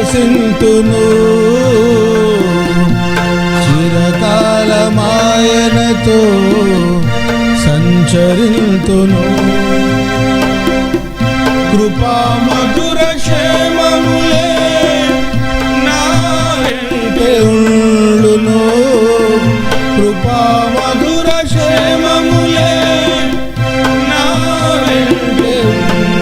నివసింతును, చిరకాలమాయనతో సంచరింతును. కృపా మధుర క్షేమములే నా వెంటే ఉండును, కృపా మధుర క్షేమములే నా వెంటే ఉండును.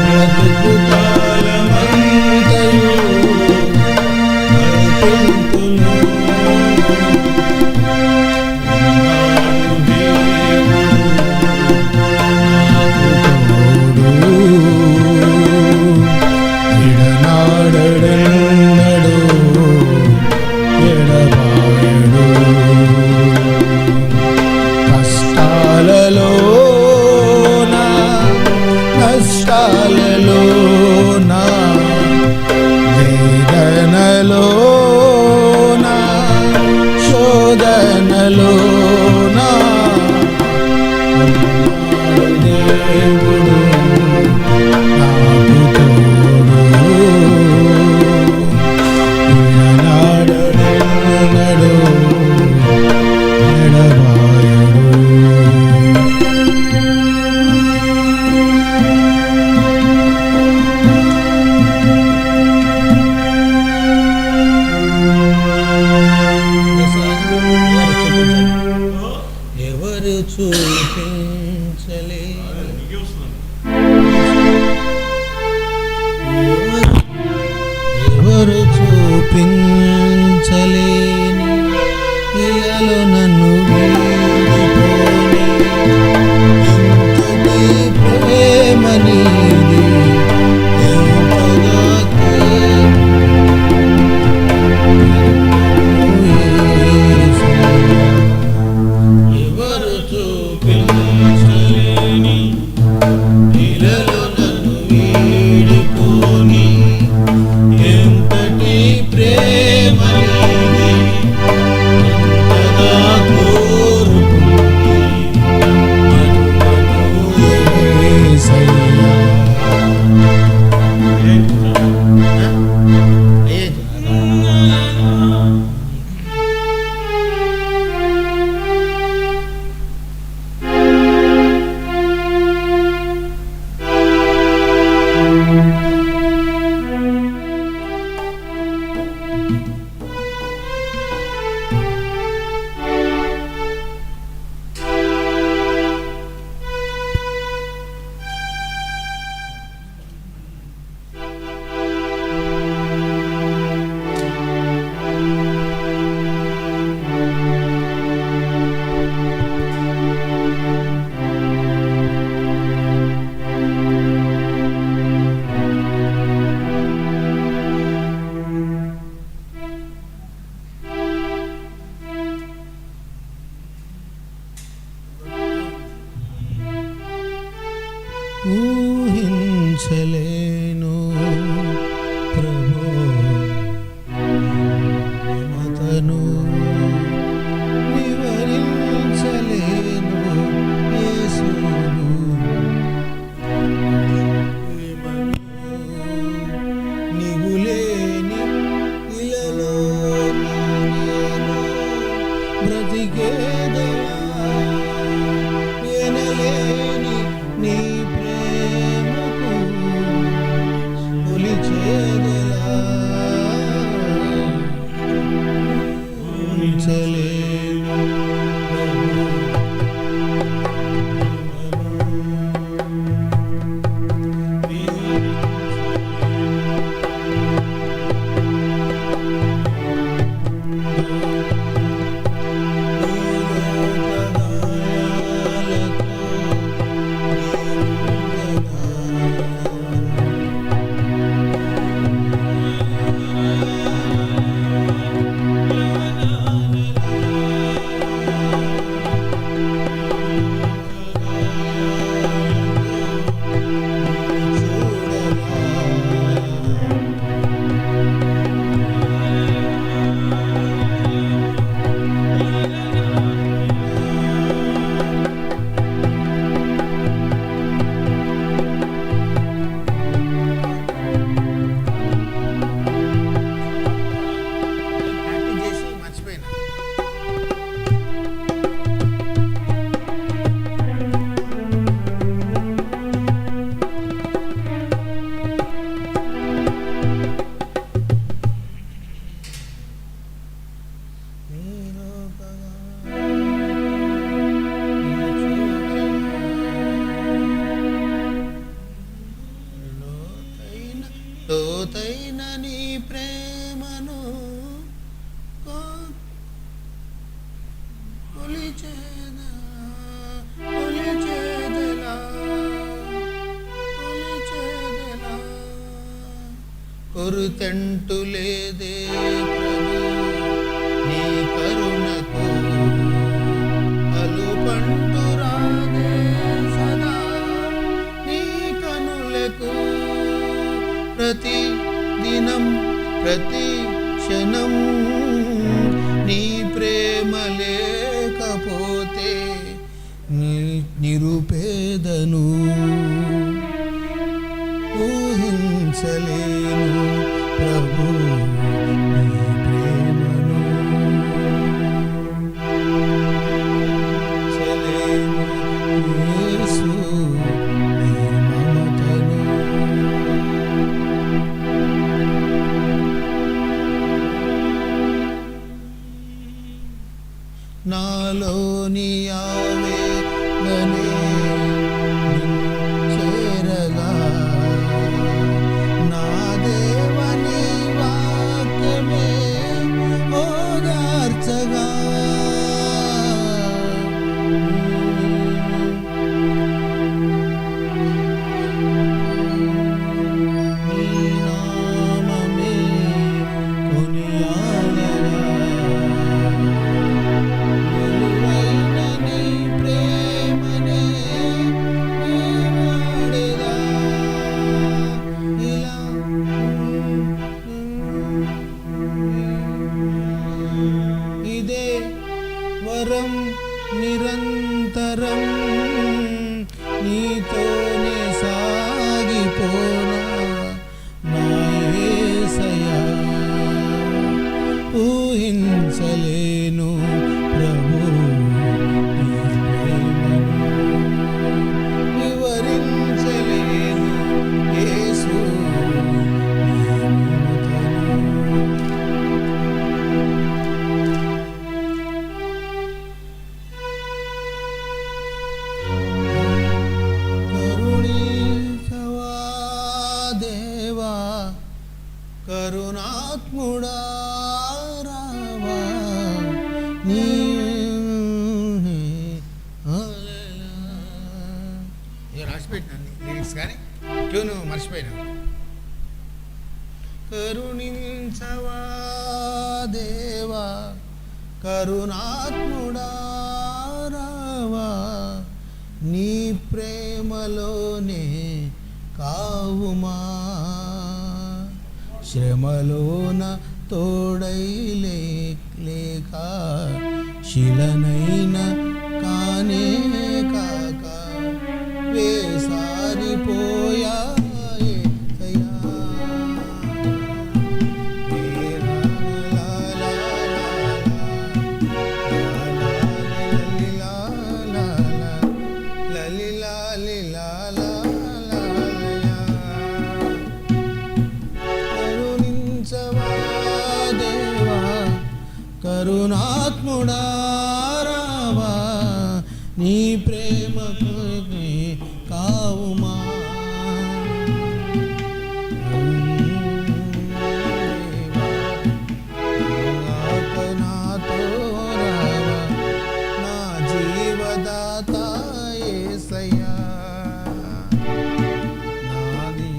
బ్రతుకు కాలమంతయు కనిపింతును. ఎడనాడెన్నడు ఎడబాయడు. కష్టాలలోనా నష్టాలలోనా వేదనలోనా శోధనలోనా దేవుడు నాకు తోడు. ఎడనాడెన్నడు ఎడబాయడు. ఎవరు చూపించలే ఎవరు చూపించలేని ఇలలో నన్ను వీడిపోని ఇంతటి ప్రేమ నీది ఎంతగా ఎవరు చూపించలేని ఇలలో నన్ను వీడిపోని ఎంతటి ప్రేమ నీది ఎంతగా కోరుకుంది మన్మను యేసయ్యా. లోతైన నీ ప్రేమను కొరుతంటు లేదే ప్రభు నీ కరుణకు అలుపంటు రాదే సదా నీ కనులకు ప్రతి దినం ప్రతి క్షణం నీ ప్రేమ లేకపోతే నిరుపేదను ఊహించలేను ప్రభు నీ ప్రేమను చలేను యేసు నీ మమతను నాలోని ఆవేదనే చేరగా నా దేవని వాక్యమే ఓదార్చగా నీ నామమే కొనియాడగా విలువైన నీ ప్రేమనే నీ వాడెదా ఇలా ఇదే వరం నిరంతరం నీతోనే సాగిపోనా నా యేసయ్యా ఊహించలేను ప్రభు నీ ప్రేమను వివరించలేను యేసు నీ మమతను కరుణించవా దేవా కరుణాత్ముడా రావా నీ రాసిపెట్టినాను లిరిక్స్ కానీ ట్యూన్ మర్చిపోయినా కరుణించవా దేవా కరుణాత్ముడా రావా నీ ప్రేమలోనే కావుమా శ్రమలోన తోడై లేక శిలనైన కానే కాక వేసారిపోయా యేసయ్యా. కరుణించవా దేవా కరుణాత్ముడా రావా నీ ప్రేమకు కావుమా నాతో రావా నా జీవదాత యేసయ్యా నాది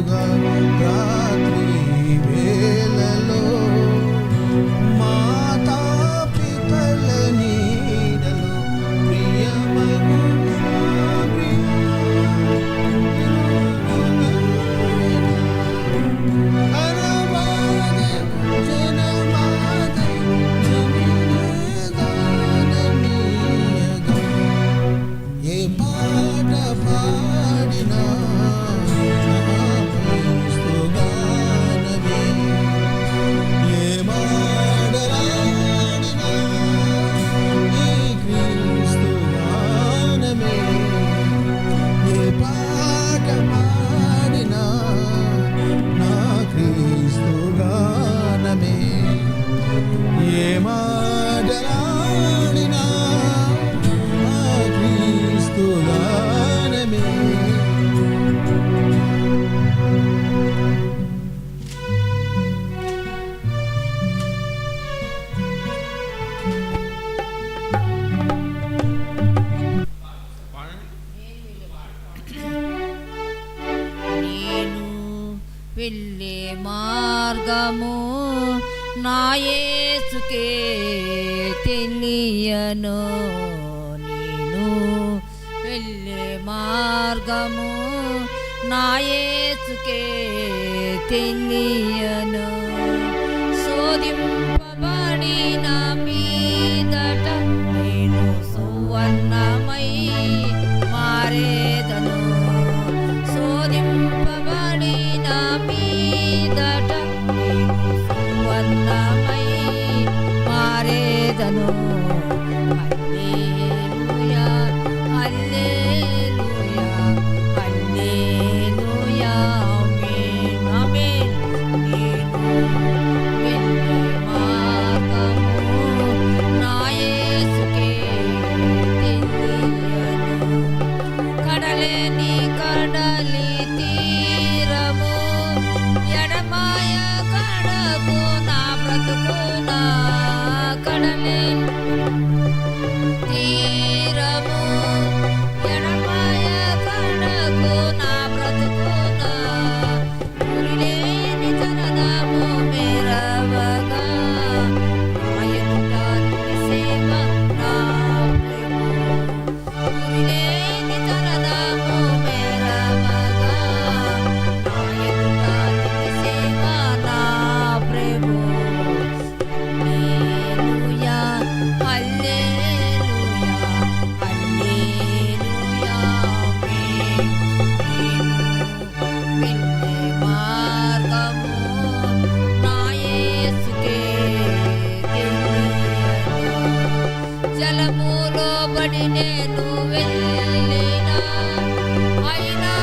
వెలుగుగా రాత్రి వేళలో మాతా పితల నీడలో ప్రియమగు ఏ పాట పాడినా క్రీస్తుగానమే, ఏ మాటలాడినా ఈ క్రీస్తుగానమే, ఏ పాట పాడినా నా క్రీస్తుగానమే, ఏ మాటలాడినా నా క్రీస్తుగానమే. నేను వెళ్ళే మార్గము నా యేసుకే తెలియను. నేను వెళ్ళే మార్గము నా యేసుకే తెలియను. శోధింపబడిన మీదట నేను సువర్ణమై మారేదను. శోధింపబడిన మీదట నేను సువర్ణమై మారేదను. హల్లెలూయా హల్లెలూయా హల్లెలూయా ఆమేన్ ఆమేన్. నేను వెళ్ళే మార్గము నా యేసుకే తెలియను. కడలేని కడలి తీరము ఎడమాయ కడకు నా బ్రతుకునా. కడలేని తీరము ఎడమాయ కడకు నా బ్రతుకునా. గురిలేని తనదము మెరవగా నాయనుట సేవ నా ప్రేమ. గురిలేని తనదము మెరవగా నాయనుట సేవ నా ప్రేమ. హల్లెలూయా హల్లెలూయా హల్లెలూయా ఆమేన్. నేను వెళ్ళే మార్గము నా యేసుకే తెలియను. జలములో బడి నేను వెళ్ళినా అయినా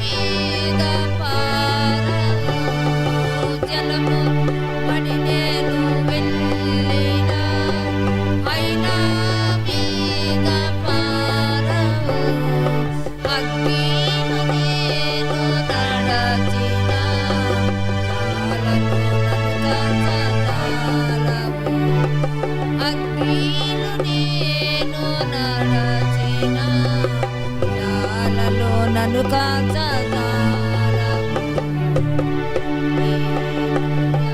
మీద పారవు. జలము బడి నేను వెళ్ళినా అయినా మీద పారవు. అగ్నిలో నేను నడచినా జ్వాలలు నన్ను కాచజాలవు. అగ్నిలో నేను నడచినా జ్వాలలో నన్ను కాచజాలవు. హల్లెలూయా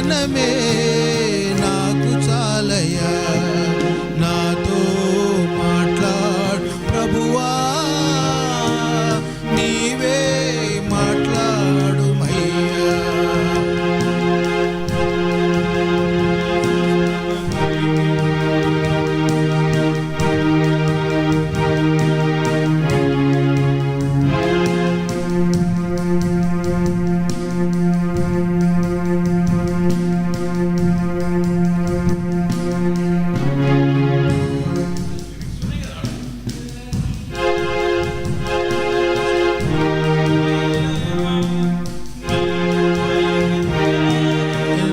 దర్శనమే నాకు చాలయ్యా, నాతో మాట్లాడు ప్రభువా, నీవే మాట్లాడుమయ్యా.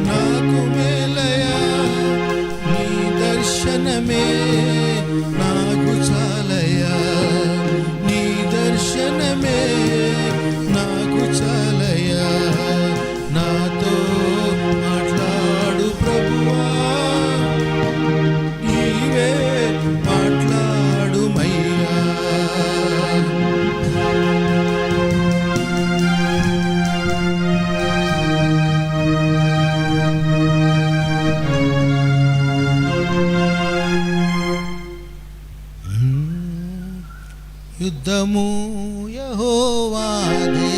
నాకు మేలయ్యా, నీ దర్శనమే నాకు చాలయ్యా, నీ దర్శనమే నాకు చాలయ్యా, నాతో మాట్లాడు ప్రభువా, నీవే మాట్లాడుమయ్యా. యుద్ధము యెహోవాదే,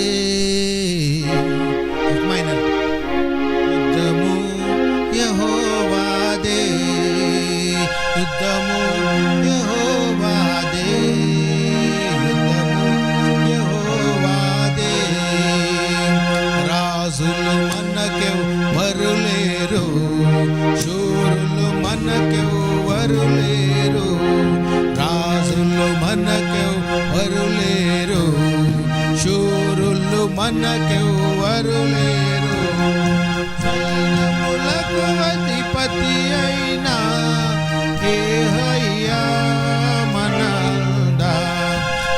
యుద్ధము యెహోవాదే, యుద్ధము యెహోవాదే, యుద్ధము యెహోవాదే. రాజులు మనకెవ్వరు లేరు, శూరులు మనకెవ్వరు లేరు, రాజులు మనకెవ్వరు లేరు, శూరులు మనకెవ్వరు లేరు. సైన్యములకు అధిపతి అయినా యెహోవా మనందా,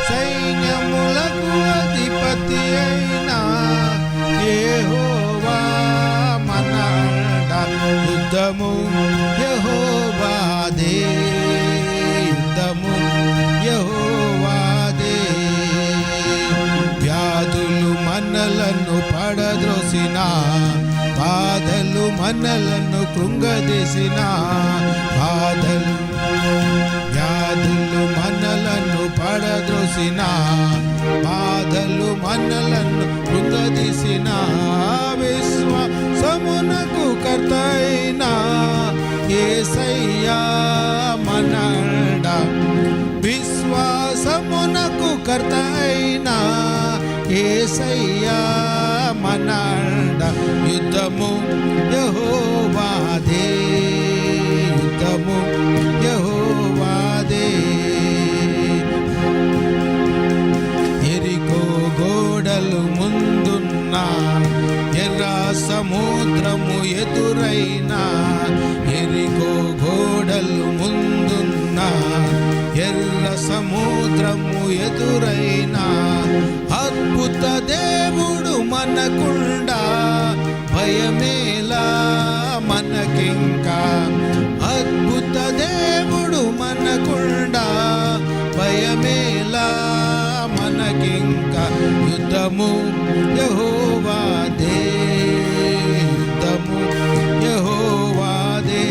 సైన్యములకు అధిపతి అయినా యెహోవా మనందా. యుద్ధము యెహోవాదే, యుద్ధము యెహోవాదే. వ్యాధులు మనలను పడద్రోసిన, బాధలు మనలను కృంగదీసిన, వ్యాధులు మనలను పడద్రోసిన, బాధలు మనలను కృంగదీసిన, విశ్వాసమునకు కర్త అయిన యేసయ్యా మనండ, విశ్వాసమునకు కర్త అయిన యేసయ్యా మనండ. యుద్ధము యెహోవాదే, యుద్ధము యెహోవాదే. ఎరికో గోడలు ముందున్నా, ఎర్ర సముద్రము ఎదురైనా, ఎరికో గోడలు ముందున్నా, ఎర్ర సముద్రము ఎదురైనా, అద్భుత దేవుడు మనకుండా భయమేలా మనకింకా, అద్భుత దేవుడు మనకుండా భయమేలా మనకింకా. యుద్ధము యెహోవాదే, యుద్ధము యెహోవాదే.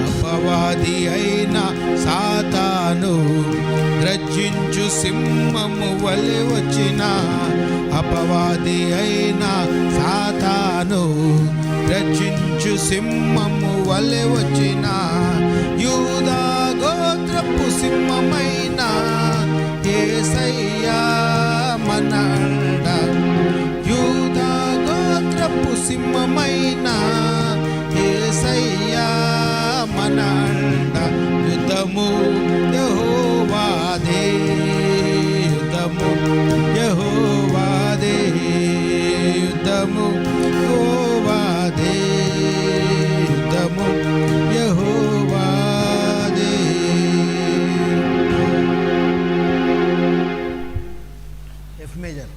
అపవాది అయిన సాతాను గర్జించు సింహము వలె వచ్చిన, అపవాది అయిన సాతాను గర్జించు సింహము వలె వచ్చిన, యూదా గోత్రపు సింహమైన యేసయ్యా మనండ, యూదా గోత్రపు సింహమైన యేసయ్యా మనండ. యుద్ధము యెహోవాదే, యుద్ధము యెహోవాదే, యుద్ధము యెహోవాదే, యుద్ధము యెహోవాదే. ఎఫ్ మేజర్,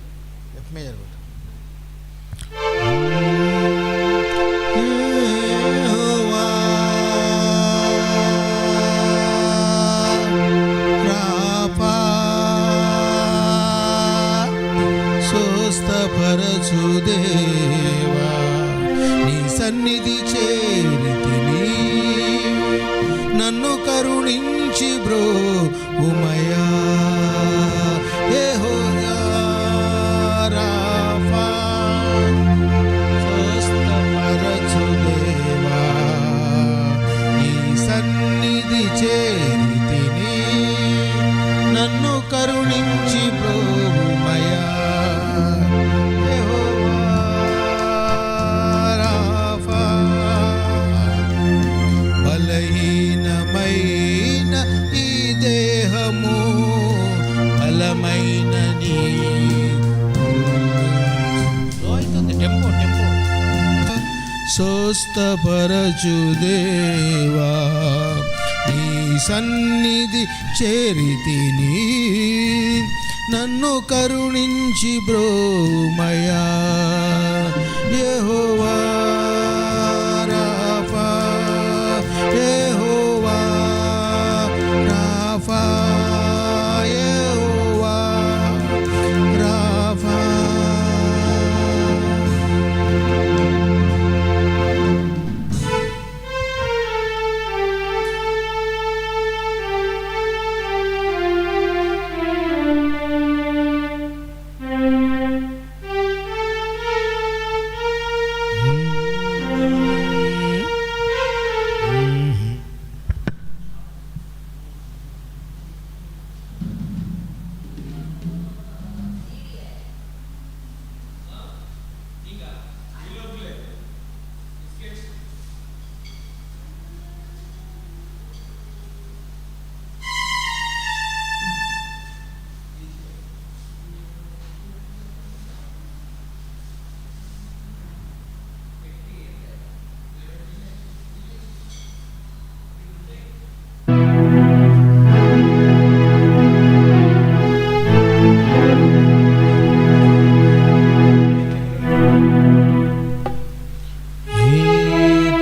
ఎఫ్ మేజర్ కొట్టు. యెహోవా సన్నిధి చేరితిని నన్ను కరుణించి బ్రోవుమయా యెహోవా రాఫా స్వస్థపరచు దేవా నీ సన్నిధి చేరితిని నన్ను కరుణించి బ్రోవుమయా బలహీనమైన ఈ దేహము బలమైన నీ టెంపో స్వస్థపరచు దేవా నీ సన్నిధి చేరితిని నన్ను కరుణించి బ్రోమయా యెహోవా రాఫా యెహోవా రాఫా యెహోవా రాఫా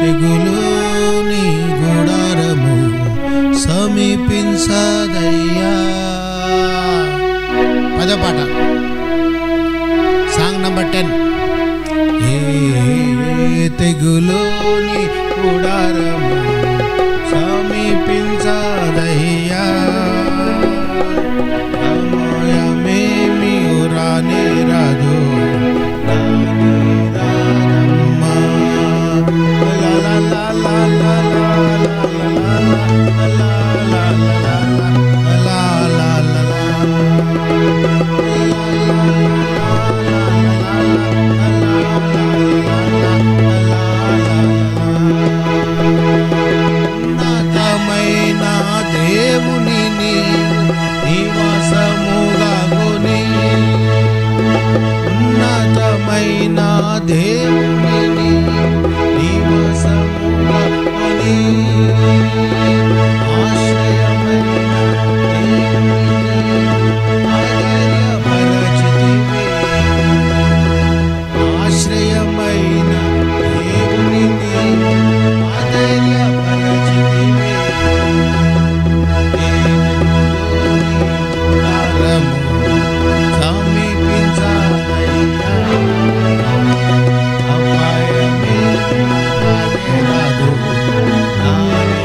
తెగులుని గుడారము సమీపించదయ్యా పదపాట సాంగ్ నంబర్ 10 ఏ తెగులుని గుడారము సమీపించదయ్యా సమయమేమి రానే రాదు ఉన్నతమైన దేవుని నివాసముగా కొని ఉన్నతమైన దేవుని నివాసముగా కొని ఆశ్రయమైన దేవుని ఆశ్రయపరచితివి ఆశ్రయమైన దేవుని ఆశ్రయపరచితివి సమీపించదయ్యా అపాయమే రాదు నానే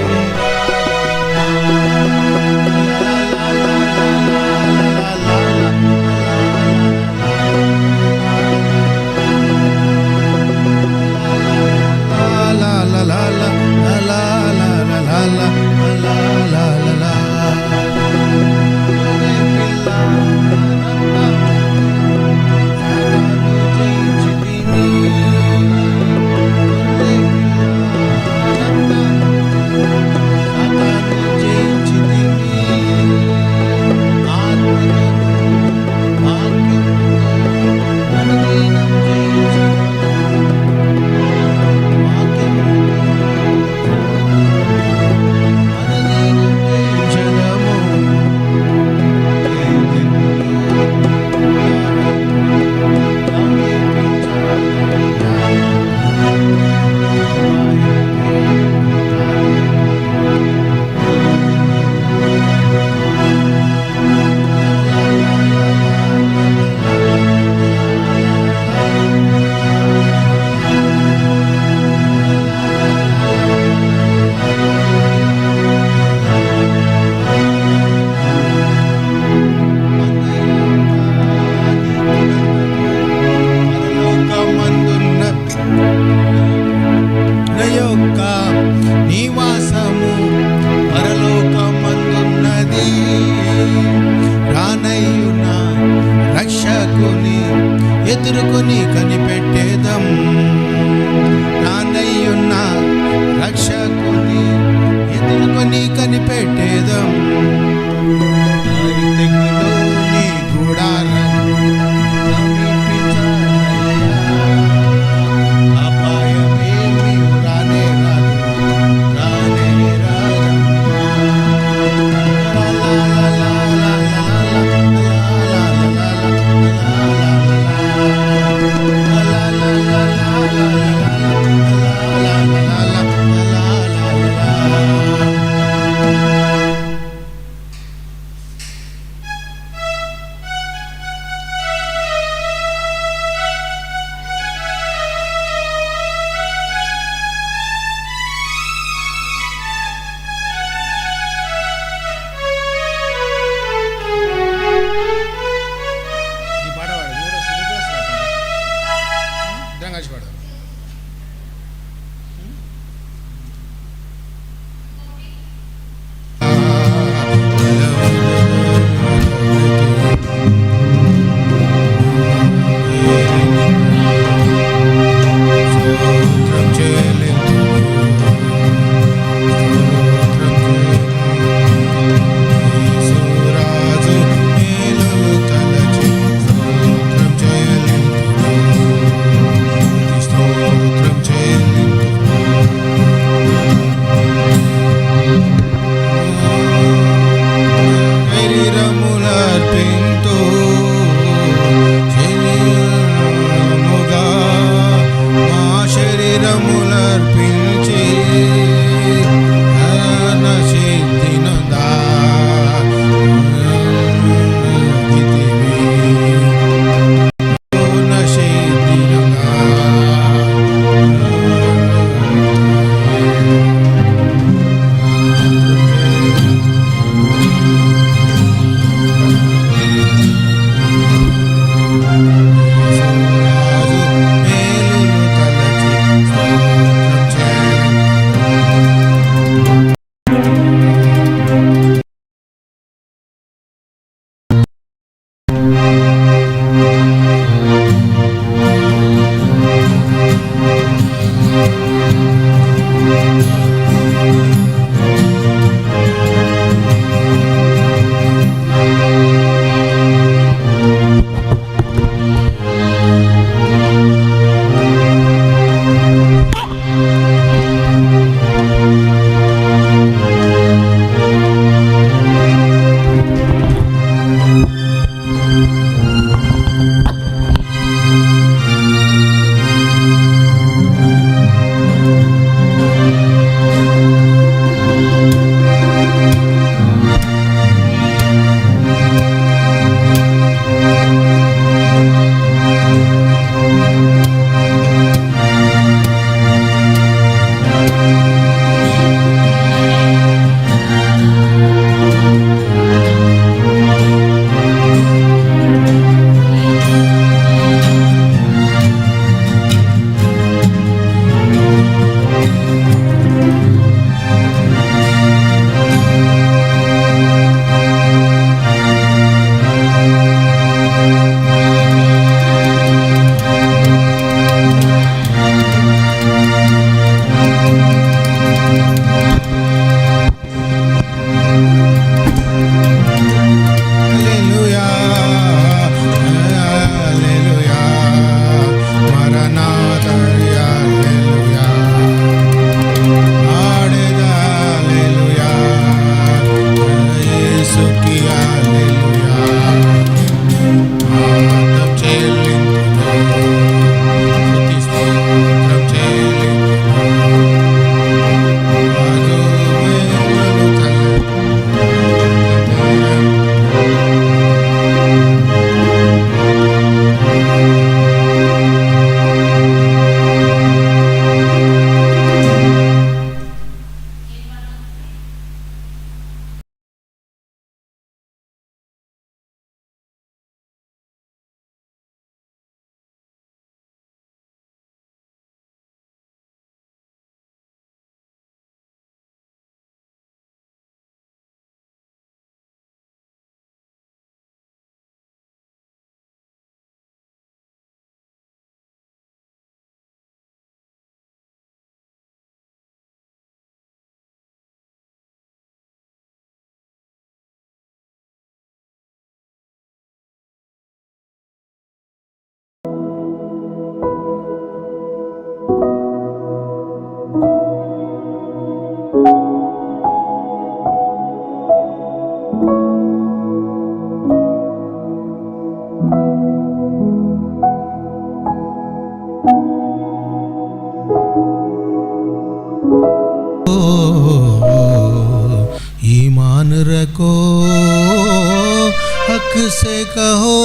से कहो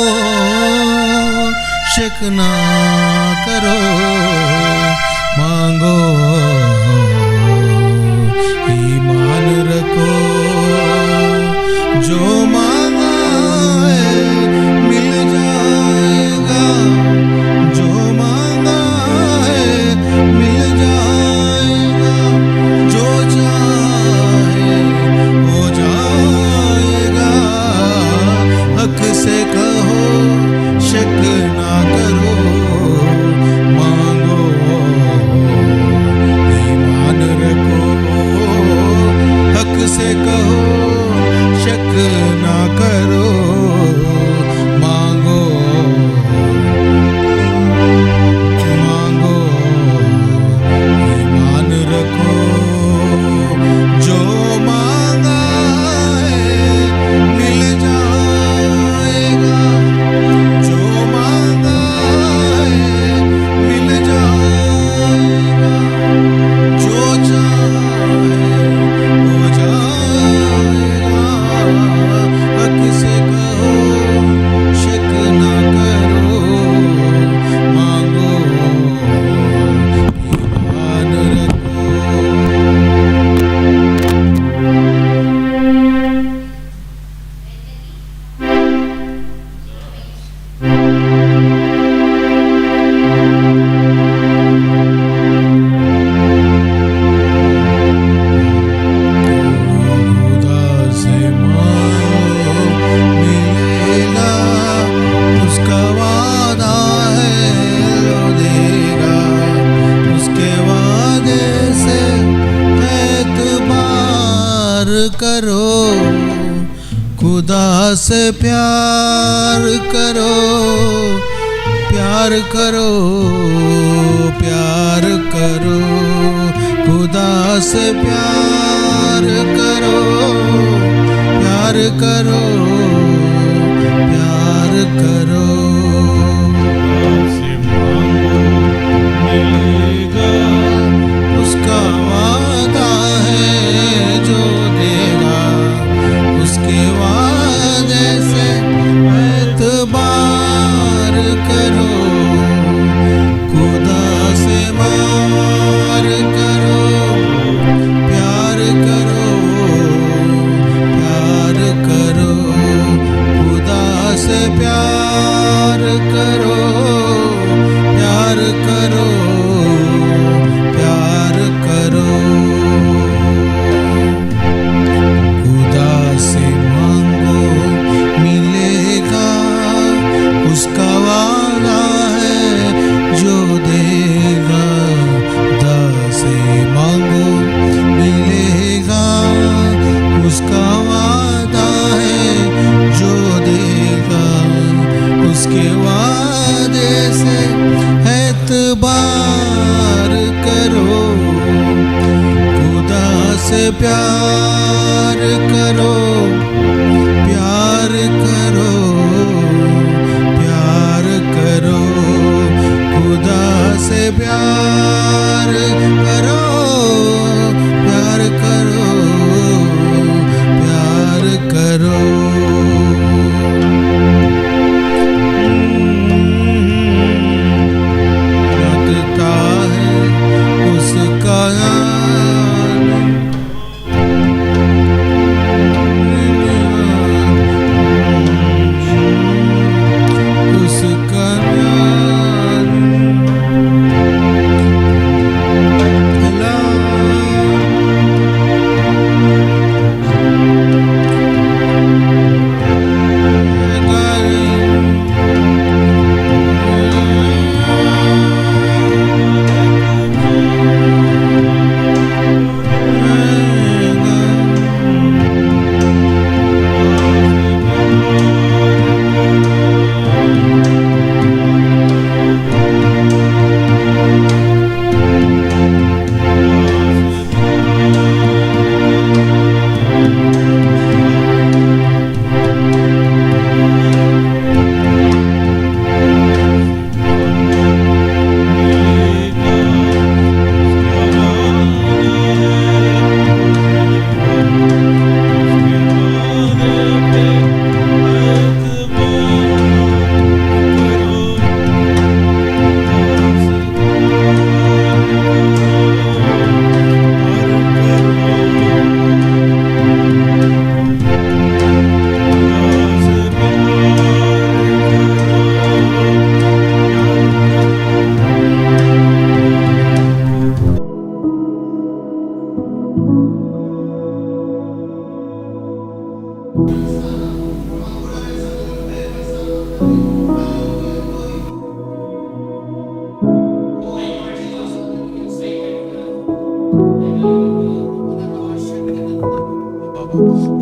शक ना करो, मांगो ईमान रखो, जो मांगा है मिल जाएगा, जो मांगा है मिल जाएगा, जो चाहे हो जाएगा। हक से कहो शक ना करो, मांगो ईमान रखो। हक से कहो शक ना करो, मांगो मांगो ईमान रखो, जो मांगा है मिल जाएगा, जो मांगा है मिल जाएगा, जो चाहे हो जाएगा। हक से कहो शक ना करो, मांगो ईमान रखो। खुदा से मांगो मिलेगा, उसका वादा है वो देगा, उसके वादे से एतबार करो। खुदा से प्यार करो, प्यार करो, प्यार करो। खुदा से प्यार करो, प्यार करो, प्यार करो। से मांगो मिलेगा, उसका वादा है जो देगा, उसके वादे से एतबार करो। खुदा से मार करो, प्यार करो, प्यार करो। खुदा से प्यार करो, प्यार करो, प्यार करो। खुदा से मांगो मिलेगा, उसका वादा है जो देगा। खुदा से मांगो मिलेगा, उसका वादा है जो देगा, उसके वादे से एतबार करो। खुदा से प्यार करो, प्यार करो, प्यार करो। खुदा से प्यार करो, प्यार करो, प्यार करो। लगता है उसका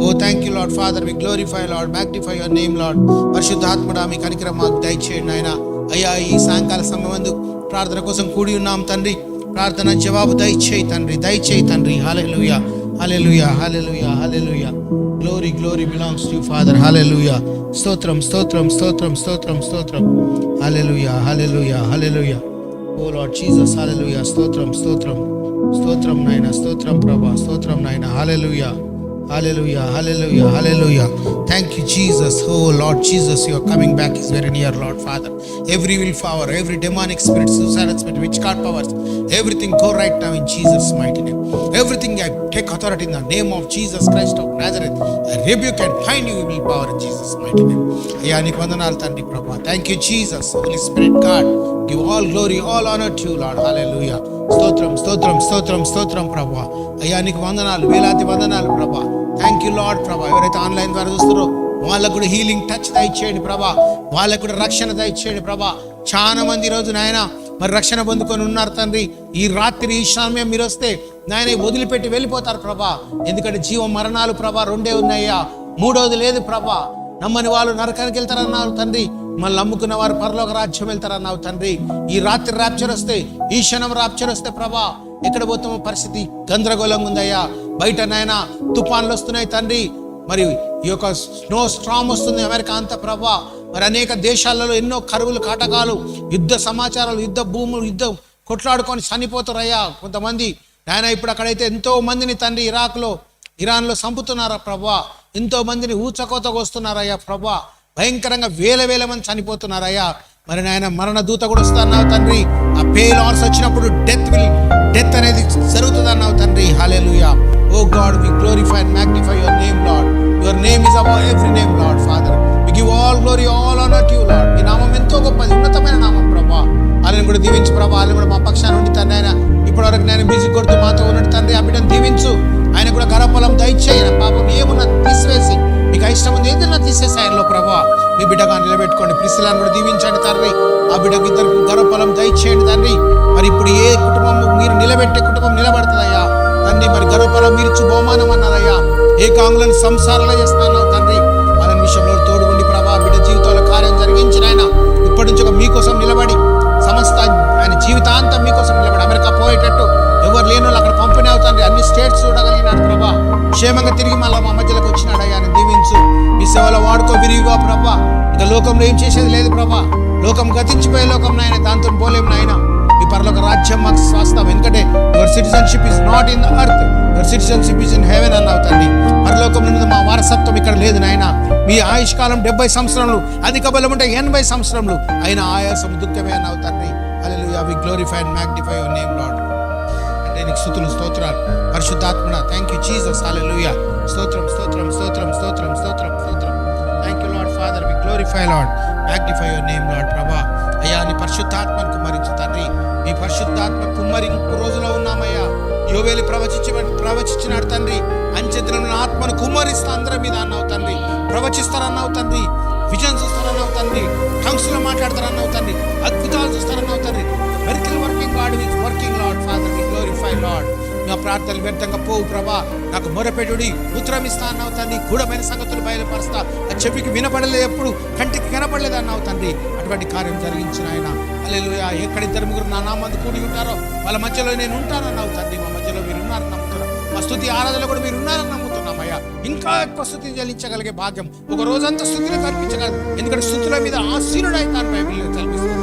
Oh, thank you, Lord Father. We glorify, Lord, magnify your name, Lord. పరిశుద్ధాత్ముడా మీ కనికరం మాకు దయచేయండి నాయన. అయ్యా ఈ సాయంకాల సమయమందు ప్రార్థన కోసం కూడి ఉన్నాం తండ్రి. ప్రార్థన జవాబు దయచేయి తండ్రి, దయచేయి తండ్రి. Hallelujah, hallelujah, hallelujah, hallelujah. Glory glory belongs to father. Hallelujah. స్తోత్రం స్తోత్రం స్తోత్రం స్తోత్రం స్తోత్రం. Hallelujah, hallelujah, hallelujah. O Lord Jesus, hallelujah. స్తోత్రం స్తోత్రం స్తోత్రం నాయన, స్తోత్రం ప్రభా, స్తోత్రం నాయన. హల్లెలూయా, hallelujah, hallelujah, hallelujah. Thank you, Jesus. Oh Lord Jesus, your coming back is very near, Lord Father. Every will power, every demonic spirit, suicidal spirit, witchcraft powers, everything go right now in Jesus' mighty name. Everything I take authority in the name of Jesus Christ of Nazareth. I rebuke and bind you evil power in Jesus' mighty name. అయ్యా నీకు వందనాలు తండ్రి ప్రభా. Thank you, Jesus. Holy Spirit God, give all glory, all honor to you, Lord. Hallelujah. స్తోత్రం స్తోత్రం స్తోత్రం స్తోత్రం ప్రభా. అయ్యా నీకు వందనాలు, వేలాది వందనాలు ప్రభా. థ్యాంక్ యూ లార్డ్ ప్రభా. ఎవరైతే ఆన్లైన్ ద్వారా చూస్తారో వాళ్ళకు కూడా హీలింగ్ టచ్ దయచేయండి ప్రభా. వాళ్ళకు కూడా రక్షణ దయచేయండి ప్రభా. చాలా మంది రోజు నాయన మరి రక్షణ పొందుకొని ఉన్నారు తండ్రి. ఈ రాత్రి ఈ సమయం మీరు వస్తే నాయన వదిలిపెట్టి వెళ్ళిపోతారు ప్రభా. ఎందుకంటే జీవ మరణాలు ప్రభా రెండే ఉన్నాయ్యా, మూడోది లేదు ప్రభా. నమ్మని వాళ్ళు నరకానికి వెళ్తారన్నారు తండ్రి, మళ్ళీ నమ్ముకున్న వారు పరలోక రాజ్యం వెళ్తారన్నావు తండ్రి. ఈ రాత్రి ర్యాప్చర్ వస్తే, ఈ క్షణం ర్యాప్చర్ వస్తే ప్రభా ఎక్కడ పోతామో పరిస్థితి గందరగోళంగా ఉందయ్యా. బయట నాయన తుఫాన్లు వస్తున్నాయి తండ్రి, మరి ఈ యొక్క స్నో స్ట్రామ్ వస్తుంది అమెరికా అంతా ప్రభా. మరి అనేక దేశాలలో ఎన్నో కరువులు కాటకాలు, యుద్ధ సమాచారాలు, యుద్ధ భూములు, యుద్ధం కొట్లాడుకొని చనిపోతారయ్యా కొంతమంది నాయన. ఇప్పుడు అక్కడైతే ఎంతో మందిని తండ్రి ఇరాన్లో చంపుతున్నారా ప్రభా. ఎంతో మందిని ఊచకోతకు వస్తున్నారయ్యా ప్రభా. భయంకరంగా వేల మంది చనిపోతున్నారయ్యా. మరి నాయన మరణ దూత కూడా వస్తున్నావు తండ్రి. ఆ పేల్ ఆర్స్ వచ్చినప్పుడు డెత్ అనేది జరుగుతుంది అన్నావు తండ్రి. Hallelujah. O God, we glorify and magnify your name Lord. Your name is above every name Lord Father. We give all glory, all honour to you Lord. ఈ నామం ఎంతో గొప్పది, ఉన్నతమైన నామం ప్రభా. వాళ్ళని కూడా దీవించు ప్రభా. వాళ్ళని కూడా మా పక్షాన ఉండి తండ్రి ఆయన ఇప్పటివరకు నేను మ్యూజిక్ కొడుతూ మాతో ఉన్నట్టు తండ్రి ఆ బిడ్డను దీవించు. ఆయన కూడా గర్భఫలం దయచేయన పాపం ఏమున్నా తీసివేసి మీకు ఇష్టం ఉంది ఏదైనా తీసేసి ఆయనలో ప్రభా మీ బిడ్డగా నిలబెట్టుకోండి. ప్రిసిలాన్ని కూడా దీవించండి తండ్రి. ఆ బిడ్డకు ఇద్దరికి గర్భఫలం దయచేయండి తండ్రి. మరి ఇప్పుడు ఏ కుటుంబం మీరు నిలబెట్టే కుటుంబం నిలబడుతుందయ్యా తండ్రి. మరి గర్భఫలం మీరు ఇచ్చు బహుమానం అన్నారయ్యా. ఏకాంగులను సంసారాలు చేస్తున్నావు తండ్రి. వాళ్ళని విషయంలో తోడుగుండి ప్రభా. బిడ్డ జీవితంలో కార్యం జరిగించిన ఆయన ఇప్పటి నుంచి మీకోసం నిలబడి సమస్త ఆయన జీవితాంతం మీకోసం నిలబడి అమెరికా పోయేటట్టు ఎవరు లేని వాళ్ళు అక్కడ పంపిణీ అవుతుంది. అన్ని స్టేట్స్ చూడగలిగినాడు ప్రభా. క్షేమంగా తిరిగి మళ్ళీ మా మధ్యలోకి వచ్చినాడు అయ్యా. దీవించు, మీ సేవలో వాడుకో విరిగిగా ప్రభా. ఇక లోకంలో ఏం చేసేది లేదు ప్రభా. లోకం గతించిపోయే లోకం నాయన, దాంతో పోలేము నాయన. మీ పరలోక రాజ్యం మాకు స్వాస్థ్యం. ఎందుకంటే your citizenship is not in the earth, your citizenship is in heaven అన్నావు తండ్రి. పరలోకంలో ఉన్నది మా వారసత్వం ఇక్కడ లేదు నాయన. మీ ఆయుష్కాలం 70 సంవత్సరములు, అధిక బలం ఉంటే 80 సంవత్సరములు, అయినా ఆయాసం దుఃఖమే అన్నావు తండ్రి. Hallelujah. We glorify and magnify your name Lord. నీకు స్తుతులు స్తోత్రాలు పరిశుద్ధాత్మడా. Thank you Jesus. హల్లెలూయా. స్తోత్రం స్తోత్రం స్తోత్రం స్తోత్రం స్తోత్రం స్తోత్రం. Thank you Lord Father. We glorify Lord, magnify your name Lord ప్రభా. అయ్యా నీ పరిశుద్ధాత్మను కుమ్మరించు తండ్రి. మీ పరిశుద్ధాత్మ కుమ్మరింపు రోజులో ఉన్నామయ్యా. యోవేలు ప్రవచించినాడు తండ్రి. అంచెదిన ఆత్మను కుమ్మరిస్తా అందరి మీద అన్నావు తండ్రి. ప్రవచిస్తారన్నావు తండ్రి. విజన్ చూస్తారన్నావు తండ్రి. టంగ్స్ లో మాట్లాడతారన్నావు తండ్రి. అద్భుతాలు చూస్తారన్నావు తండ్రి. Miracle working God with working Lord Father. We glorify Lord. నా ప్రార్థనలు వ్యర్థంగా పోవు ప్రభా. నాకు మొరపెట్టుడి, ఉత్తరం ఇస్తా అన్నావు తండ్రి. గూఢమైన సంగతులు బయలుపరుస్తా. ఆ చెవికి వినపడలేదు, ఎప్పుడు కంటికి కనపడలేదు అన్నావు తండ్రి. అటువంటి కార్యం జరిగించిన ఆయన. హల్లెలూయా. ఎక్కడ 2-3 నా నామందు కూడి ఉంటారో వాళ్ళ మధ్యలో నేను ఉంటానన్నావు తండ్రి. మా మధ్యలో మీరు ఉన్నారని నమ్ముతున్నాం. మా స్తుతి ఆరాధనలో కూడా మీరు ఉన్నారని నమ్ముతున్నామయ్యా. ఇంకా ఎక్కువ స్థుతి చెల్లించగలిగే భాగ్యం ఒక రోజంతా స్థుతిని కల్పించగలదు. ఎందుకంటే స్థుతుల మీద ఆసీనుడు అవుతాను బైబిల్లో కల్పిస్తుంది.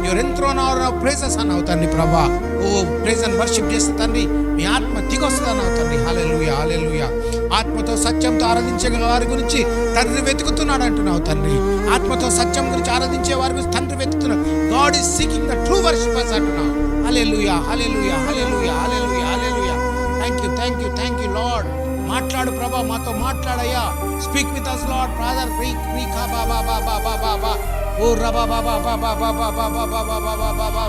యువర్ ఎంథ్రోన్ ఆర్ ప్రైజెస్ అన్నావు తండ్రి ప్రభా. ఓ ప్రైజ్ అండ్ వర్షిప్ చేస్తే తండ్రి మీ ఆత్మ దిగొస్తుంది అన్నావు తండ్రి. హల్లెలూయా, హల్లెలూయా. ఆత్మతో సత్యంతో ఆరాధించే వారి గురించి తండ్రి వెతుకుతున్నాడు అంటున్నావు తండ్రి. ఆత్మతో సత్యం గురించి ఆరాధించే వారి గురించి తండ్రి వెతుకుతున్నాడు. God is seeking the true worshippers అంటున్నావు. Hallelujah, hallelujah, hallelujah, hallelujah, hallelujah. Thank you Lord. మాట్లాడు ప్రభా, మాతో మాట్లాడయ్యా. Speak with us Lord Father. రీకా బాబా బాబా బాబా బా. ఓ రబా బాబా బాబా బాబా బాబా బాబా బాబా.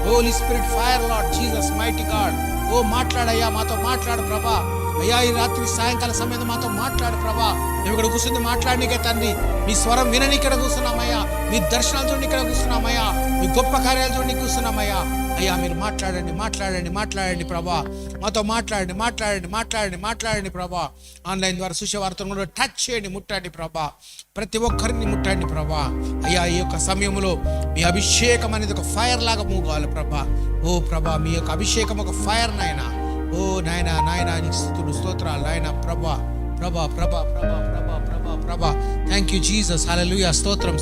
Holy spirit fire Lord Jesus mighty God. ఓ మాట్లాడయ్యా, మాతో మాట్లాడు ప్రభా. అయ్యా ఈ రాత్రి సాయంకాల సమయం మాతో మాట్లాడు ప్రభా. మేము ఇక్కడ కూర్చుంది మాట్లాడనికే తండ్రి, మీ స్వరం వినని ఇక్కడ కూర్చున్నామయ్యా, మీ దర్శనాలు చూడండి ఇక్కడ కూర్చున్నామయ్యా, మీ గొప్ప కార్యాలు చూడండి కూర్చున్నామయ్యా. అయ్యా మీరు మాట్లాడండి ప్రభా, మాతో మాట్లాడండి ప్రభా. ఆన్లైన్ ద్వారా సుశవార్తను కూడా టచ్ చేయండి, ముట్టండి ప్రభా, ప్రతి ఒక్కరిని ముట్టండి ప్రభా. అయ్యా ఈ యొక్క సమయంలో మీ అభిషేకం అనేది ఒక ఫైర్ లాగా మూవ్ కావాలి ప్రభా. ఓ ప్రభా, మీ యొక్క అభిషేకం ఒక ఫైర్ నాయన. ఓ నాయనా నీకు స్తుతులు స్తోత్రాలు నాయన ప్రభా. Thank you Jesus, hallelujah. స్తోత్రం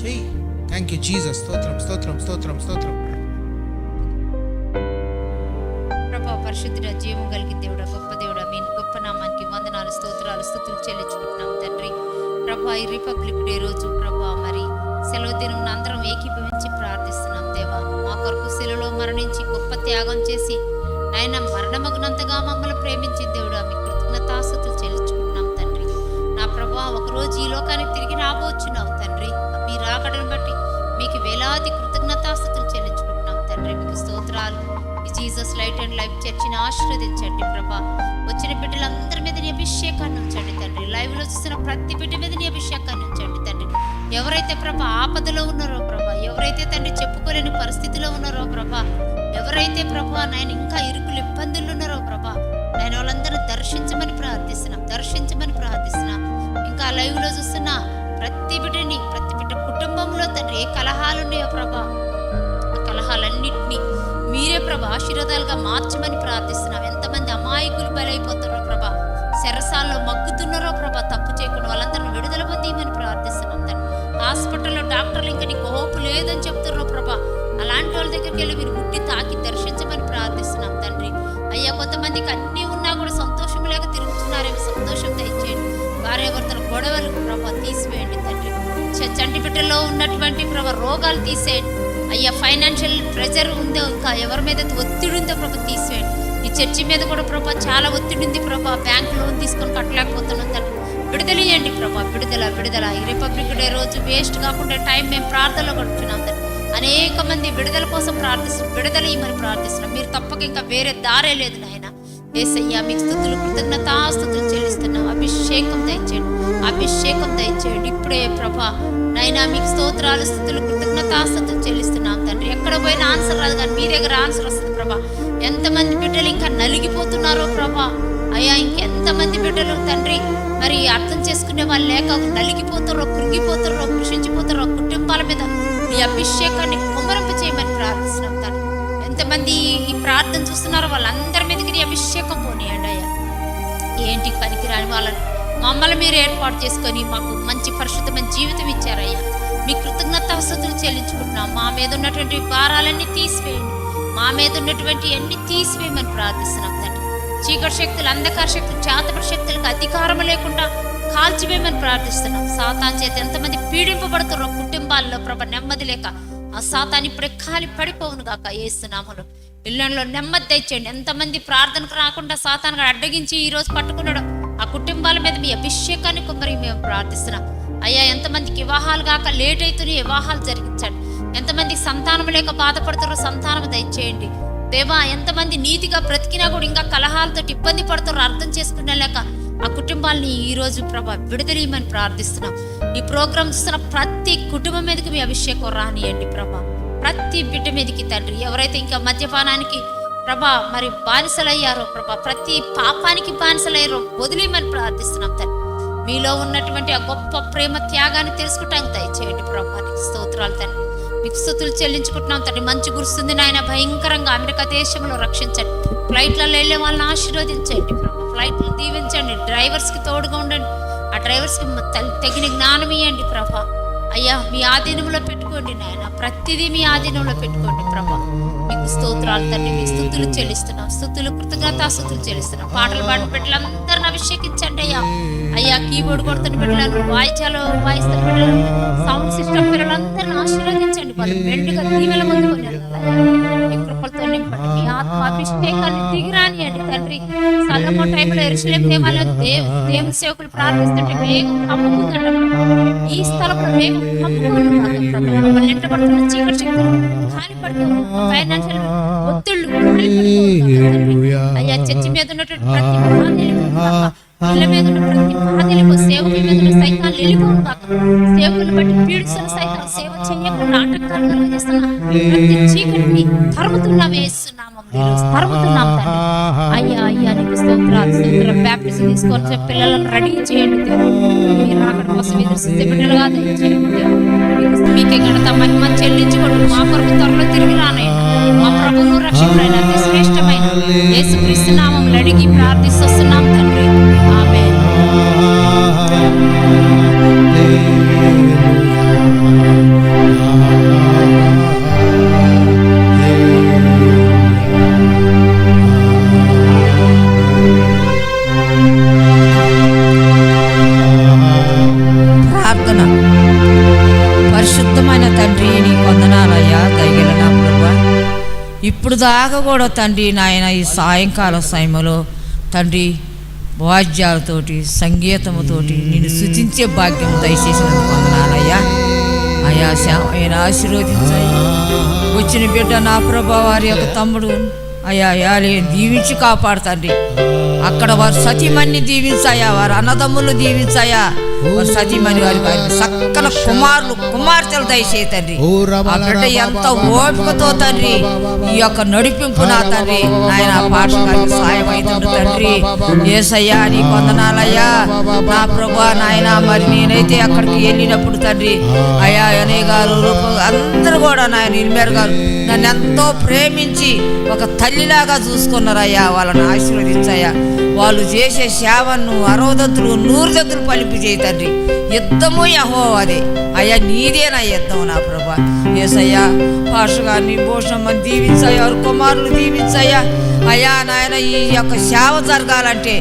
చెయ్యి. Thank you Jesus. స్తోత్రం. ప్రభా పరిశుద్ధుడ, జీవం కలిగిన దేవుడా, గొప్ప దేవుడా, మీ గొప్ప నామానికి వందనాలు, స్తోత్రాలు, స్తుతులు చెల్లించుకుంటున్నాం తండ్రి. ప్రభా ఈ రిపబ్లిక్ డే రోజు ప్రభా మరి సెలవు దినం అందరం ఏకీభవించి ప్రార్థిస్తున్నాం దేవా. మా కొరకు సెలవులో మరణించి గొప్ప త్యాగం చేసి నాయన మరణమగ్నంతగా మమ్మల్ని ప్రేమించి దేవుడా మీ కృతజ్ఞతాస్తుతులు చెల్లించుకుంటున్నాం తండ్రి. నా ప్రభా ఒకరోజు ఈ లోకానికి తిరిగి రాబోచున్నావు తండ్రి. మీ రాకడను బట్టి మీకు వేలాది కృతజ్ఞతాస్తుతులు చెల్లించుకుంటున్నాం తండ్రి. మీకు స్తోత్రాలు. ఈ జీసస్ లైట్ అండ్ లైఫ్ చర్చిని ఆశీర్వదించండి ప్రభా. వచ్చిన బిడ్డలందరి మీద నీ అభిషేకాన్ని ఉంచండి తండ్రి. లైవ్ లో చూస్తున్న ప్రతి బిడ్డ మీద నీ అభిషేకాన్ని ఉంచండి తండ్రి. ఎవరైతే ప్రభా ఆపదలో ఉన్నారో ప్రభా, ఎవరైతే తండ్రి చెప్పుకోలేని పరిస్థితిలో ఉన్నారో ప్రభా, ఎవరైతే ప్రభా నాయన ఇంకా ఇరుకులు ఇబ్బందులు ఉన్నారో ప్రభా, నేను వాళ్ళందరూ దర్శించమని ప్రార్థిస్తున్నాం. ఇంకా లైవ్ లో చూస్తున్న ప్రతి బిడ్డ కుటుంబంలో తండ్రి ఏ కలహాలు ఉన్నాయో ప్రభా, ఆ కలహాలన్నింటినీ మీరే ప్రభా ఆశీర్వాదాలుగా మార్చమని ప్రార్థిస్తున్నాం. ఎంతమంది అమాయకులు బలైపోతున్నారో ప్రభా, శరసాల్లో మగ్గుతున్నారో ప్రభా, తప్పు చేయకుండా వాళ్ళందరూ విడుదల పొందిమని ప్రార్థిస్తున్నాం తండ్రి. హాస్పిటల్లో డాక్టర్లు ఇంకా నీకు హోపు లేదని చెప్తున్నారో ప్రభా, అలాంటి వాళ్ళ దగ్గరికి వెళ్ళి మీరు ముట్టి తాకి దర్శించమని ప్రార్థిస్తున్నాం తండ్రి. అయ్యా కొంతమందికి అన్నీ ఉన్నా కూడా సంతోషం లేక తిరుగుతున్నారేమో, సంతోషం దయచేయండి. భార్యాభర్తల గొడవలు ప్రభా తీసివేయండి తండ్రి. చంటి బిడ్డలో ఉన్నటువంటి ప్రభా రోగాలు తీసేయండి అయ్యా. ఫైనాన్షియల్ ప్రెజర్ ఉందో, ఇంకా ఎవరి మీద ఒత్తిడి ఉందో ప్రభా తీసివేయండి. ఈ చర్చి మీద కూడా ప్రభా చాలా ఒత్తిడి ఉంది ప్రభా, బ్యాంక్ లోన్ తీసుకొని కట్టలేకపోతున్నాం తండ్రి. విడుదలయ్యండి ప్రభా, విడుదల. ఈ రిపబ్లిక్ డే రోజు వేస్ట్ కాకుండా టైం మేము ప్రార్థనలో గడుపుతున్నాం తండ్రి. అనేక మంది విడుదల కోసం విడుదల ఇమ్మని ప్రార్థిస్తున్నాం. మీరు తప్పక ఇంకా వేరే దారే లేదు నాయన. యేసయ్యా మీకు స్తుతులు కృతజ్ఞతాస్తుతులు చెల్లిస్తున్నాం. అభిషేకం దయచేయండి ఇప్పుడే ప్రభా నాయనా. మీకు స్తోత్రాలు, స్తుతులు, కృతజ్ఞతాస్తుతులు చెల్లిస్తున్నాం తండ్రి. ఎక్కడ పోయినా ఆన్సర్ రాదు కానీ మీ దగ్గర ఆన్సర్ వస్తుంది ప్రభా. ఎంతమంది బిడ్డలు ఇంకా నలిగిపోతున్నారో ప్రభా, అయ్యా ఇంకెంతమంది బిడ్డలు తండ్రి మరి అర్థం చేసుకునే వాళ్ళు లేక నలిగిపోతారో, కృంగిపోతారో, కృషించిపోతారో, కుటుంబాల మీద మీ అభిషేకాన్ని కుమ్మరింప చేయమని ప్రార్థిస్తున్నాం తండ్రి. ఎంతమంది ఈ ప్రార్థన చూస్తున్నారో వాళ్ళందరి మీదకి నీ అభిషేకం పోనీయండి అయ్యా. ఏంటి పనికిరాని వాళ్ళని మమ్మల్ని మీరు ఏర్పాటు చేసుకొని మాకు మంచి పరిశుద్ధమైన జీవితం ఇచ్చారయ్యా. మీ కృతజ్ఞతాస్తుతులు చెల్లించుకుంటున్నాం. మా మీద ఉన్నటువంటి భారాలన్నీ తీసివేయండి, మా మీద ఉన్నటువంటి అన్ని తీసివేయమని ప్రార్థిస్తున్నాం తండ్రి. చీకటి శక్తులు, అంధకార శక్తులు, చేతపడి శక్తులకు అధికారం లేకుండా కాల్చివేయమని ప్రార్థిస్తున్నాం. సాతాన్ చేత ఎంతమంది పీడింపబడుతున్నారో కుటుంబాల్లో ప్రభ నెమ్మది లేక, ఆ సాతాన్ ఇప్పుడే కాలి పడిపోవును గాక యేసునామములో. ఇళ్లలో నెమ్మది తెచ్చండి. ఎంతమంది ప్రార్థనకు రాకుండా సాతాను అడ్డగించి ఈ రోజు పట్టుకున్నాడు, ఆ కుటుంబాల మీద మీ అభిషేకాన్ని కుమ్మరి మేము ప్రార్థిస్తున్నాం అయ్యా. ఎంతమందికి వివాహాలు కాక లేట్ అవుతున్నాయి, వివాహాలు జరిగించండి. ఎంతమంది సంతానం లేక బాధపడుతారో సంతానం దయచేయండి దేవా. ఎంతమంది నీతిగా బ్రతికినా కూడా ఇంకా కలహాలతో ఇబ్బంది పడుతారో అర్థం చేసుకునే లేక ఆ కుటుంబాలని ఈ రోజు ప్రభా విడుదలయమని ప్రార్థిస్తున్నాం. ఈ ప్రోగ్రాం చూస్తున్న ప్రతి కుటుంబం మీదకి మీ అభిషేకం రానియండి ప్రభా. ప్రతి బిడ్డ మీదకి తండ్రి, ఎవరైతే ఇంకా మద్యపానానికి ప్రభా మరి బానిసలయ్యారో ప్రభా, ప్రతి పాపానికి బానిసలయ్యారో వదిలేయమని ప్రార్థిస్తున్నాం తండ్రి. మీలో ఉన్నటువంటి ఆ గొప్ప ప్రేమ త్యాగాన్ని తెలుసుకుంటానికి దయచేయండి ప్రభా. నీకు స్తోత్రాలు తండ్రి, మీకు స్తుతులు చెల్లించుకుంటున్నాం తండ్రి. మంచి కురుస్తుంది నాయన, భయంకరంగా అమెరికా దేశంలో రక్షించండి. ఫ్లైట్లలో వెళ్ళే వాళ్ళని ఆశీర్వదించండి ప్రభా. ఫ్లైట్లు దీవించండి, డ్రైవర్స్కి తోడుగా ఉండండి, ఆ డ్రైవర్స్కి తగిన జ్ఞానం ఇవ్వండి ప్రభా. అయ్యా మీ ఆధీనంలో పెట్టుకోండి నాయన, ప్రతిదీ మీ ఆధీనంలో పెట్టుకోండి ప్రభా. మీకు స్తోత్రాలు తండ్రి, మీ స్తుతులు చెల్లిస్తున్నాం. స్తుతులు కృతజ్ఞతాస్తుతులు చెల్లిస్తున్నాం. పాటలు పాడిన బిడ్డలందరిని అభిషేకించండి అయ్యా. అయ్యా కీబోర్డ్ కొడుతున్న బిడ్డలను, వాయిస్తున్న బిడ్డలను, సౌండ్ సిస్టమ్ పిల్లలందరిని ఆశీర్వదించండి. వాళ్ళు మెండుగా దీవెల పొందుకొని మీ కృపలతో నింపండి. మీ ఆత్మాభిషేకాన్ని దిగిరానియండి తండ్రి. సల్లమో టైంలో యెరూషలేము దేవాలయంలో దేవుని సేవకులు ప్రార్థిస్తుంటే వేగం కమ్ముకుందంట. ఈ స్థలంలో వేగం కమ్ముకుంటున్నాం. చీకటి శక్తులు, ఖాళీ పడుతున్న ఫైనాన్షియల్ ఒత్తిళ్లు అయ్యా చర్చి మీద ఉన్నటువంటి ప్రతి ఇళ్ళ మీద ఉన్న ప్రతి బాధలకు, సేవకుల మీద ఉన్న సైతాలు వెళ్ళిపోను కాక, సేవకులను బట్టి పీడిస్తున్న సైతాలు సేవ చేయకుండా ఆటంకాలు కలిగిస్తున్న ప్రతి చీకటిని తరుముతున్నాం వేస్తున్నాము, తరుముతున్నాం తండ్రి. అయ్యా అయ్యా నీకు స్తోత్రాలు. బ్యాప్టిజం తీసుకొని పిల్లలను రెడీ చేయండి దేవుడు. మీరు అక్కడ కోసం ఎదురుస్తుంది బిడ్డలుగా చేయండి దేవుడు. మీకే ఘనత మహిమ చెల్లించుకోండి. మా కొరకు త్వరలో తిరిగి రానైనా మా ప్రభువును రక్షకుడైన అతి శ్రేష్టమైన యేసుక్రీస్తు నామములో అడిగి ప్రార్థిస్తున్నాం తండ్రి. ఆమేన్. ప్రార్థన. పరిశుద్ధమైన తండ్రి నీ వందనాలయ్యా, దయగల నా ప్రభువా, ఇప్పుడు దాకా కూడా తండ్రి నాయన ఈ సాయంకాల సమయంలో తండ్రి వాద్యాలతోటి సంగీతముతోటి నిన్ను స్తుతించే భాగ్యం దయచేసినందుకు వందనాలయ్యా. అయా ఆయన ఆశీర్వదించాయి. వచ్చిన బిడ్డ నా ప్రభా వారి యొక్క తమ్ముడు అయ్యా దీవించి కాపాడుతండి. అక్కడ వారు సతీమణిని దీవించాయా, వారు అన్నదమ్ములు దీవించాయా, వారు సతీమణి వారి సకల కుమారులు కుమార్తెలు దయచేతండి. ఆ బిడ్డ ఎంత ఓపికతో తండ్రి ఈ యొక్క నడిపింపు నా తండ్రి నాయన పాఠశాలకు సాయం అవుతుంది తండ్రి. యేసయ్యా నీ వందనాలయ్యా నా ప్రభా నాయన. మరి నేనైతే అక్కడికి వెళ్ళినప్పుడు తండ్రి అయ్యా అనే గారు అందరూ కూడా నాయన ఇల్మేర్ గారు నన్ను ఎంతో ప్రేమించి ఒక తల్లిలాగా చూసుకున్నారయ్యా. వాళ్ళని ఆశీర్వదించాయా. వాళ్ళు చేసే సేవను 60 దంతులు 100 దంతులు పలింపు చేయతండ్రి. యుద్ధము యెహోవాదే అయ్యా, నీదేనా యుద్ధం నా ప్రభా. యేసయ్యా పాషగారిని భూషమ్మని దీవించాయా, వారి కుమారులు దీవించాయా అయ్యా నాయన. ఈ యొక్క సేవ జరగాలంటే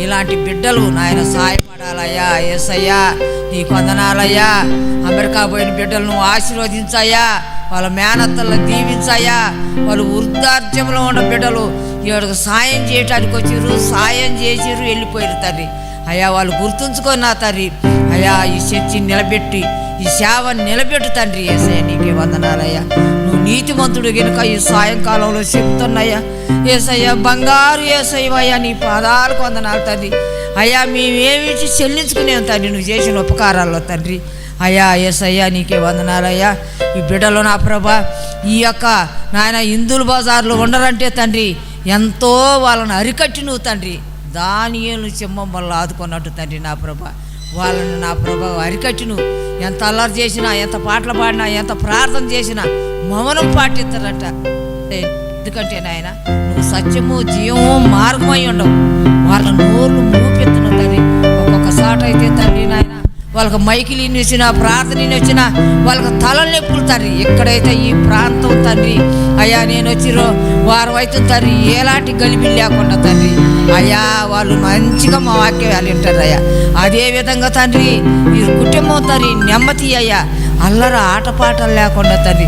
ఇలాంటి బిడ్డలు నాయన సహాయపడాలయ్యా. యేసయ్యా నీకు వందనాలయ్యా. అమెరికా పోయిన బిడ్డలను ఆశీర్వదించాయా, వాళ్ళ మేనత్తలను దీవించాయా. వాళ్ళు వృద్ధార్జంలో ఉన్న బిడ్డలు ఇక్కడికి సాయం చేయటానికి వచ్చిర్రు, సాయం చేసిర్రు, వెళ్ళిపోయారు తండ్రి అయ్యా. వాళ్ళు గుర్తుంచుకొని నా తండ్రి అయ్యా ఈ చర్చిని నిలబెట్టి ఈ సేవను నిలబెట్టు తండ్రి. యేసయ్య నీకే వందనాలయ్యా. నువ్వు నీతిమంతుడు గనుక ఈ సాయంకాలంలో చెప్తున్నాయ్యా. యేసయ్య బంగారు యేసయ్యవయ్యా, నీ పాదాలకు వందనాలు తండ్రి అయ్యా. మేమేమి చెల్లించుకునేం తండ్రి నువ్వు చేసిన ఉపకారాల్లో తండ్రి అయ్యా. యేసయ్యా నీకే వందనాలయ్యా. ఈ బిడ్డలో నా ప్రభా ఈ యొక్క నాయన హిందువుల బజార్లో ఉండరంటే తండ్రి ఎంతో వాళ్ళని అరికట్టి నువ్వు తండ్రి దానియేలు సింహం వల్ల ఆదుకున్నట్టు తండ్రి నా ప్రభా. వాళ్ళని నా ప్రభా అరికట్టి నువ్వు ఎంత అల్లరి చేసినా, ఎంత పాటలు పాడినా, ఎంత ప్రార్థన చేసినా మౌనం పాటిస్తారంట. ఎందుకంటే నాయన నువ్వు సత్యము జీవము మార్గమై ఉండవు. వాళ్ళ నోర్లు మూపెత్తును తండ్రి. ఒక్కొక్కసారి అయితే తండ్రి నాయన వాళ్ళకి మైకిలి వచ్చినా, ప్రార్థన వచ్చినా వాళ్ళకి తలలు నొప్పులు తండ్రి. ఎక్కడైతే ఈ ప్రాంతం తండ్రి అయ్యా నేను వచ్చిరో వారు అయితే తండ్రి ఎలాంటి గలిబిలు లేకుండా తండ్రి అయ్యా వాళ్ళు మంచిగా మా వాక్యాలు వింటారు అయ్యా. అదేవిధంగా తండ్రి మీరు కుటుంబం తండ్రి నెమ్మది అయ్యా, అల్లర ఆటపాటలు లేకుండా తండ్రి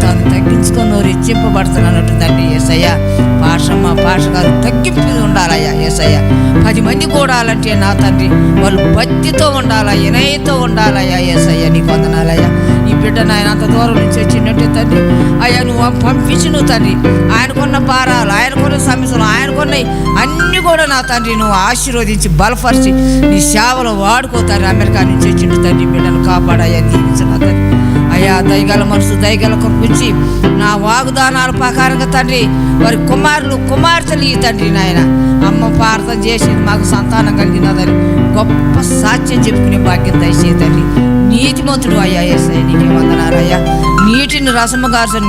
తాను తగ్గించుకొని రెచ్చింపబడుతున్నట్టు తండ్రి. యేసయ్య పాష గారు తగ్గింపు ఉండాలయ్యా. యేసయ్య 10 మంది కూడాలంటే నా తండ్రి వాళ్ళు భక్తితో ఉండాలా, వినయంతో ఉండాలయ్యా. యేసయ్య నీకు వందనాలయ్యా. ఈ బిడ్డ నాయన అంత దూరం నుంచి వచ్చినట్టే తండ్రి అయ్యా నువ్వు పంపించి నువ్వు తండ్రి ఆయనకున్న భారాలు, ఆయనకున్న సమస్యలు, ఆయనకున్న అన్నీ కూడా నా తండ్రి నువ్వు ఆశీర్వదించి బలపరిచి నీ సేవలో వాడుకోతారు. అమెరికా నుంచి వచ్చిండు తండ్రి బిడ్డను కాపాడయ్యా, దీవించిన తండ్రి అయ్యా. దయగల మనసు దయగల కృపించి నా వాగ్దానాల ప్రకారంగా తండ్రి వారి కుమారులు కుమార్తెలు ఈ తండ్రి నాయన అమ్మ ప్రార్థన చేసి మాకు సంతానం కలిగినదని గొప్ప సాక్ష్యం చెప్పుకునే భాగ్యం దయచేయి తండ్రి. నీతిమంతుడు అయ్యా. యేసయ్య నీకే వందనాలయ్యా. నీటిని రసము గార్చు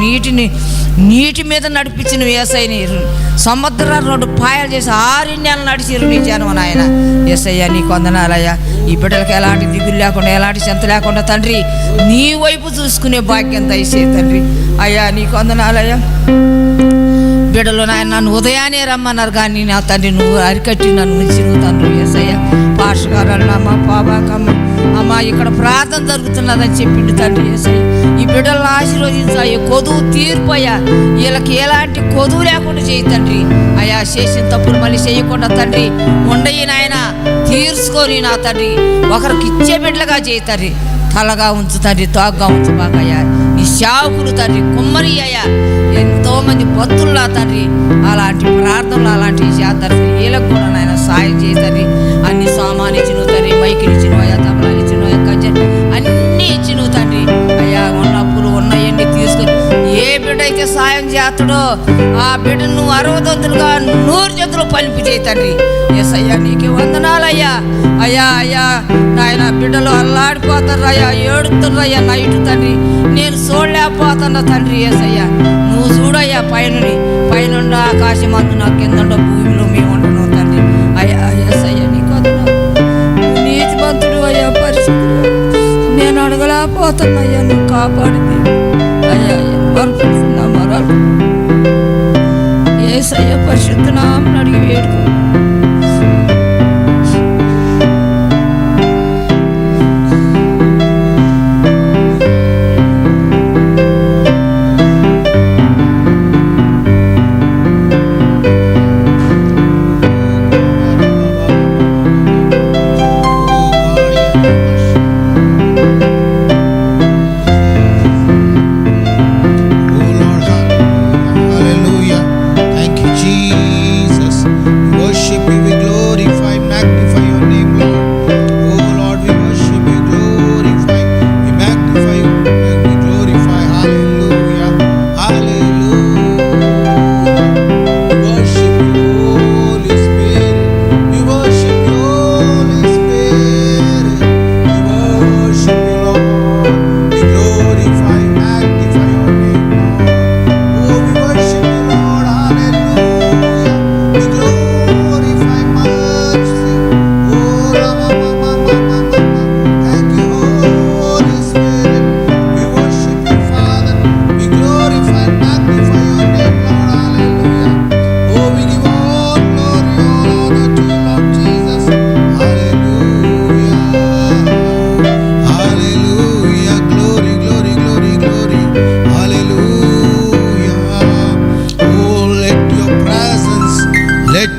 నీటి మీద నడిపించిన యేసయ్యని సముద్ర 2 పాయలు చేసి 6 నెలలు నడిచిరు నీ జనం నాయన. యేసయ్య నీకు వందనాలయ్యా. ఈ బిడ్డలకు ఎలాంటి దిగులు లేకుండా, ఎలాంటి చింత లేకుండా తండ్రి నీ వైపు చూసుకునే భాగ్యం దయచేయి తండ్రి అయ్యా. నీకు వందనాలయ్యా. బిడ్డలు నాయన నన్ను ఉదయాన్నే రమ్మన్నారు కానీ నా తండ్రి నువ్వు అరికట్టి నన్ను ఉంచి నువ్వు తండ్రి. యేసయ్య పాషగారు అమ్మ పాబాకమ్మ అమ్మ ఇక్కడ ప్రార్థన జరుగుతున్నదని చెప్పిండు తండ్రి. యేసయ్య ఈ బిడ్డలను ఆశీర్వదించాయి. కొదువు తీర్పయ్యా, వీళ్ళకి ఎలాంటి కొదువు లేకుండా చేయి తండ్రి అయ్యా. చేసిన తప్పులు మళ్ళీ చేయకుండా తండ్రి ఉండయి నాయన తీర్చుకొని నా తండ్రి ఒకరికి ఇచ్చే బిడ్డలుగా చేయి తండ్రి. తలగా ఉంచు తండ్రి, తోగ్గా ఉంచు బాకయ్యా. నీ సేవకులు తండ్రి కుమ్మరి అయ్యా ఎంతో మంది భక్తుల్లా తండ్రి అలాంటి ప్రార్థనలు అలాంటివి చేస్తారు. వీళ్ళకు కూడా నాయన సాయం చేయండి. అన్ని సామాన్లు ఇచ్చినవు తండ్రి, మైకిలు ఇచ్చినవు అయ్యా, తబలాలు ఇచ్చినవు కజ్జ అన్నీ ఇచ్చినవు తండ్రి అయ్యా. ఉన్న అప్పులు ఉన్నాయండి తీసుకొని ఏ బిడ్డ అయితే సాయం చేస్తాడో ఆ బిడ్డను నువ్వు 60 వంతులుగా 100 చేతులు పలిపి చేయి తండ్రి. ఎస్ అయ్యా, నీకే వందనాలయ్యా. అయ్యా అయ్యా నాయన బిడ్డలు అల్లాడిపోతారయ్యా, ఏడుతుర్రయ్యా నైట్ తండ్రి. నేను చూడలేకపోతున్నా తండ్రి. ఎస్ అయ్యా, నువ్వు చూడయ్యా పైనుండ ఆకాశం అందున కింద భూమిలో మేము ఉంటున్నావు తండ్రి. అయ్యా ఎస్ అయ్యా, నీకు వందనాలు. నీతిమంతుడు అయ్యా, పరిశుద్ధుడు. నేను అడగలేకపోతున్నయ్యా, నువ్వు కాపాడింది అయ్యా. మరపుతున్నా మరాలు యేసయ్య పరిశుద్ధ నామమున అడిగి వేడుకో.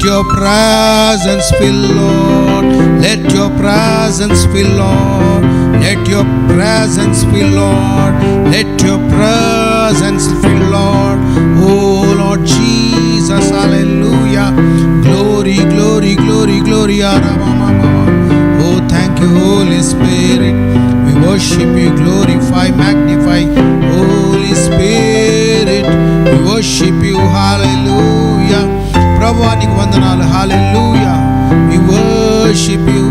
your presence fill, Lord. Let your presence fill, Lord. Let your presence fill, Lord. Let your presence fill, Lord. Oh Lord Jesus, hallelujah. Glory, glory, glory, glory. Oh, thank you, Holy Spirit. We worship you, glorify, magnify. Holy Spirit, we worship you, hallelujah. ప్రభువా నీకు వందనాలు, హల్లెలూయా. We worship you,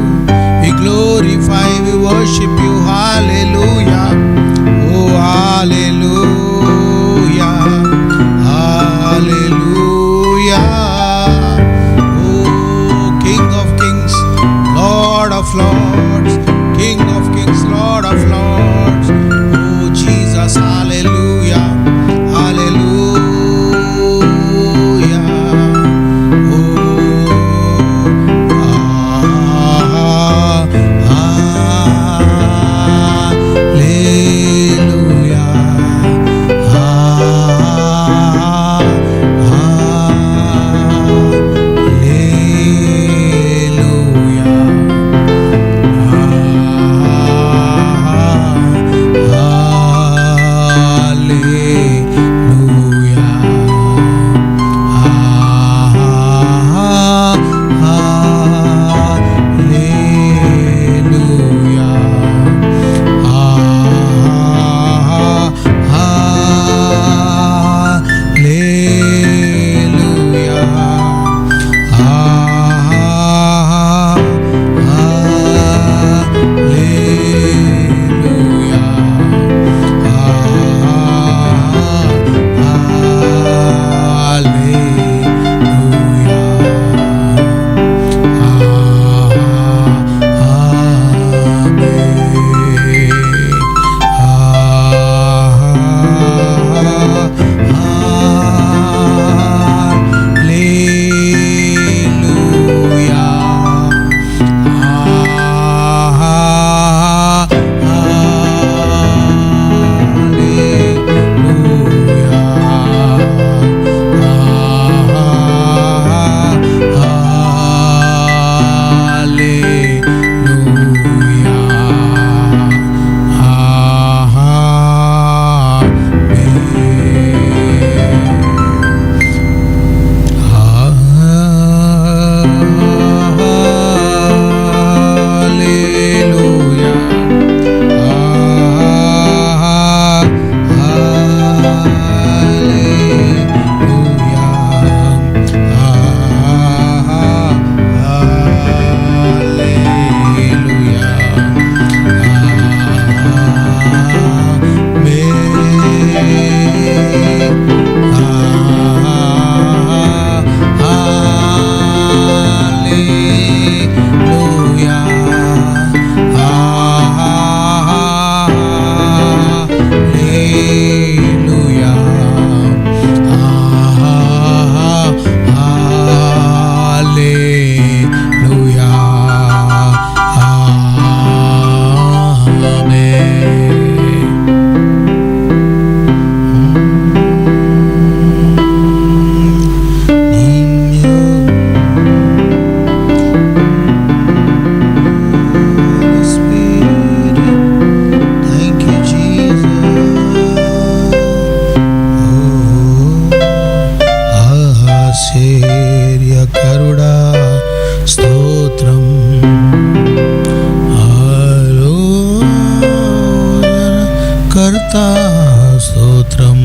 we glorify, we worship you, hallelujah. Oh, hallelujah, hallelujah. Oh, King of kings, Lord of lords, King of kings, Lord of lords. Oh, Jesus, hallelujah, hallelujah. Hallelujah. ఆశ్చర్యకరుడా స్తోత్రం, కర్తా స్తోత్రం,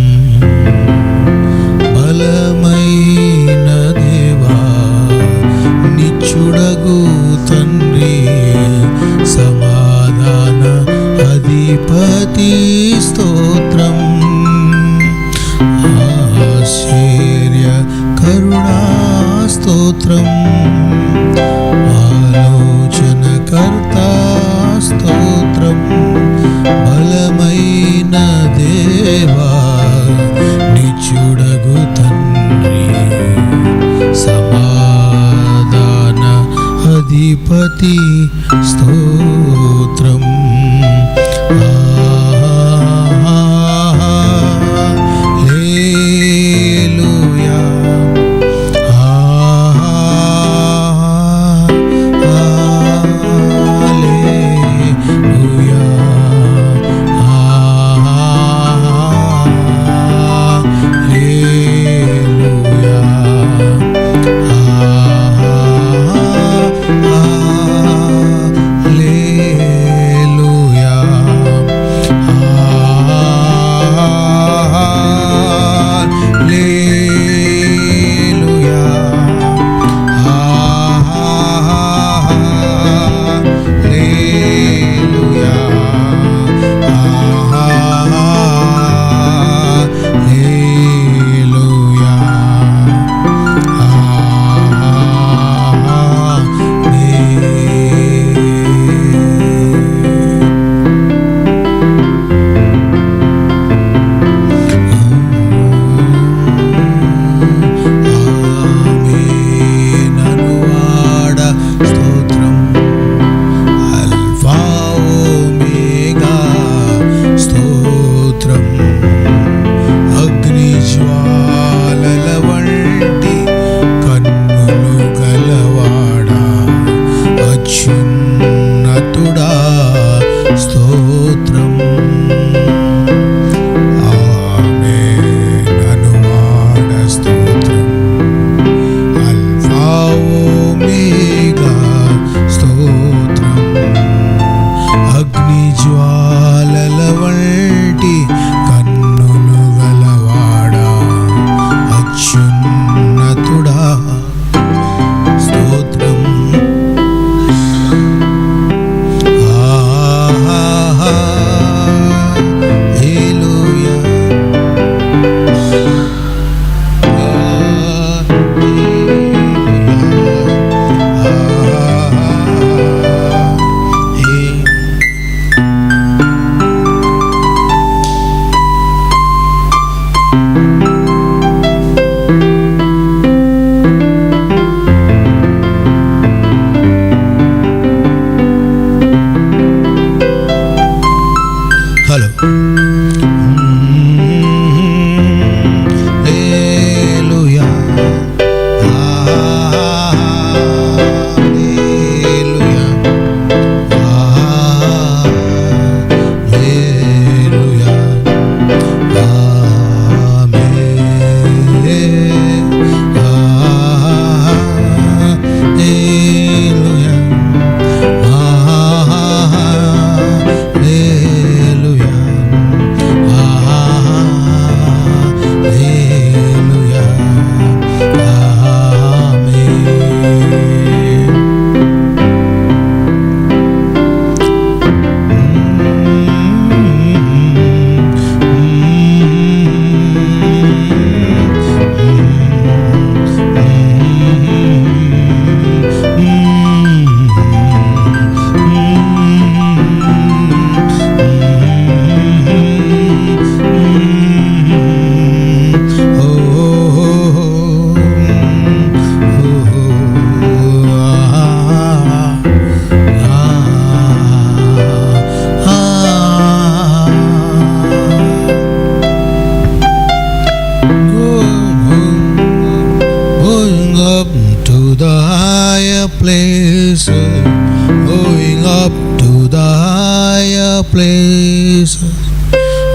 బలమైన దేవా నిచ్చుడగు తండ్రి, సమాధాన అధిపతి స్తోత్రం, ఆశ్చర్య కరుణా స్తోత్రం, ఆలోచనకర్త స్తోత్రం, బలమైన దేవా నిచ్చుడగు తండ్రి, సమాధాన అధిపతి స్తోత్రం.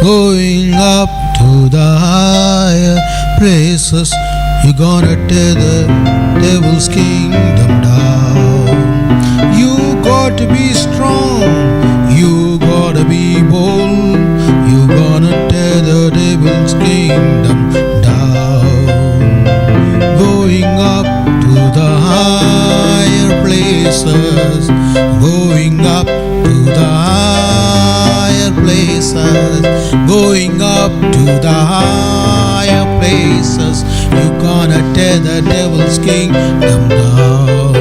Going up to the higher places, You're gonna tear the devil's kingdom down. You got to be strong, you gotta be bold. You're gonna tear the devil's kingdom down. Going up to the higher places, going up to the higher places, going up to the higher places. You're gonna tear the devil's kingdom down.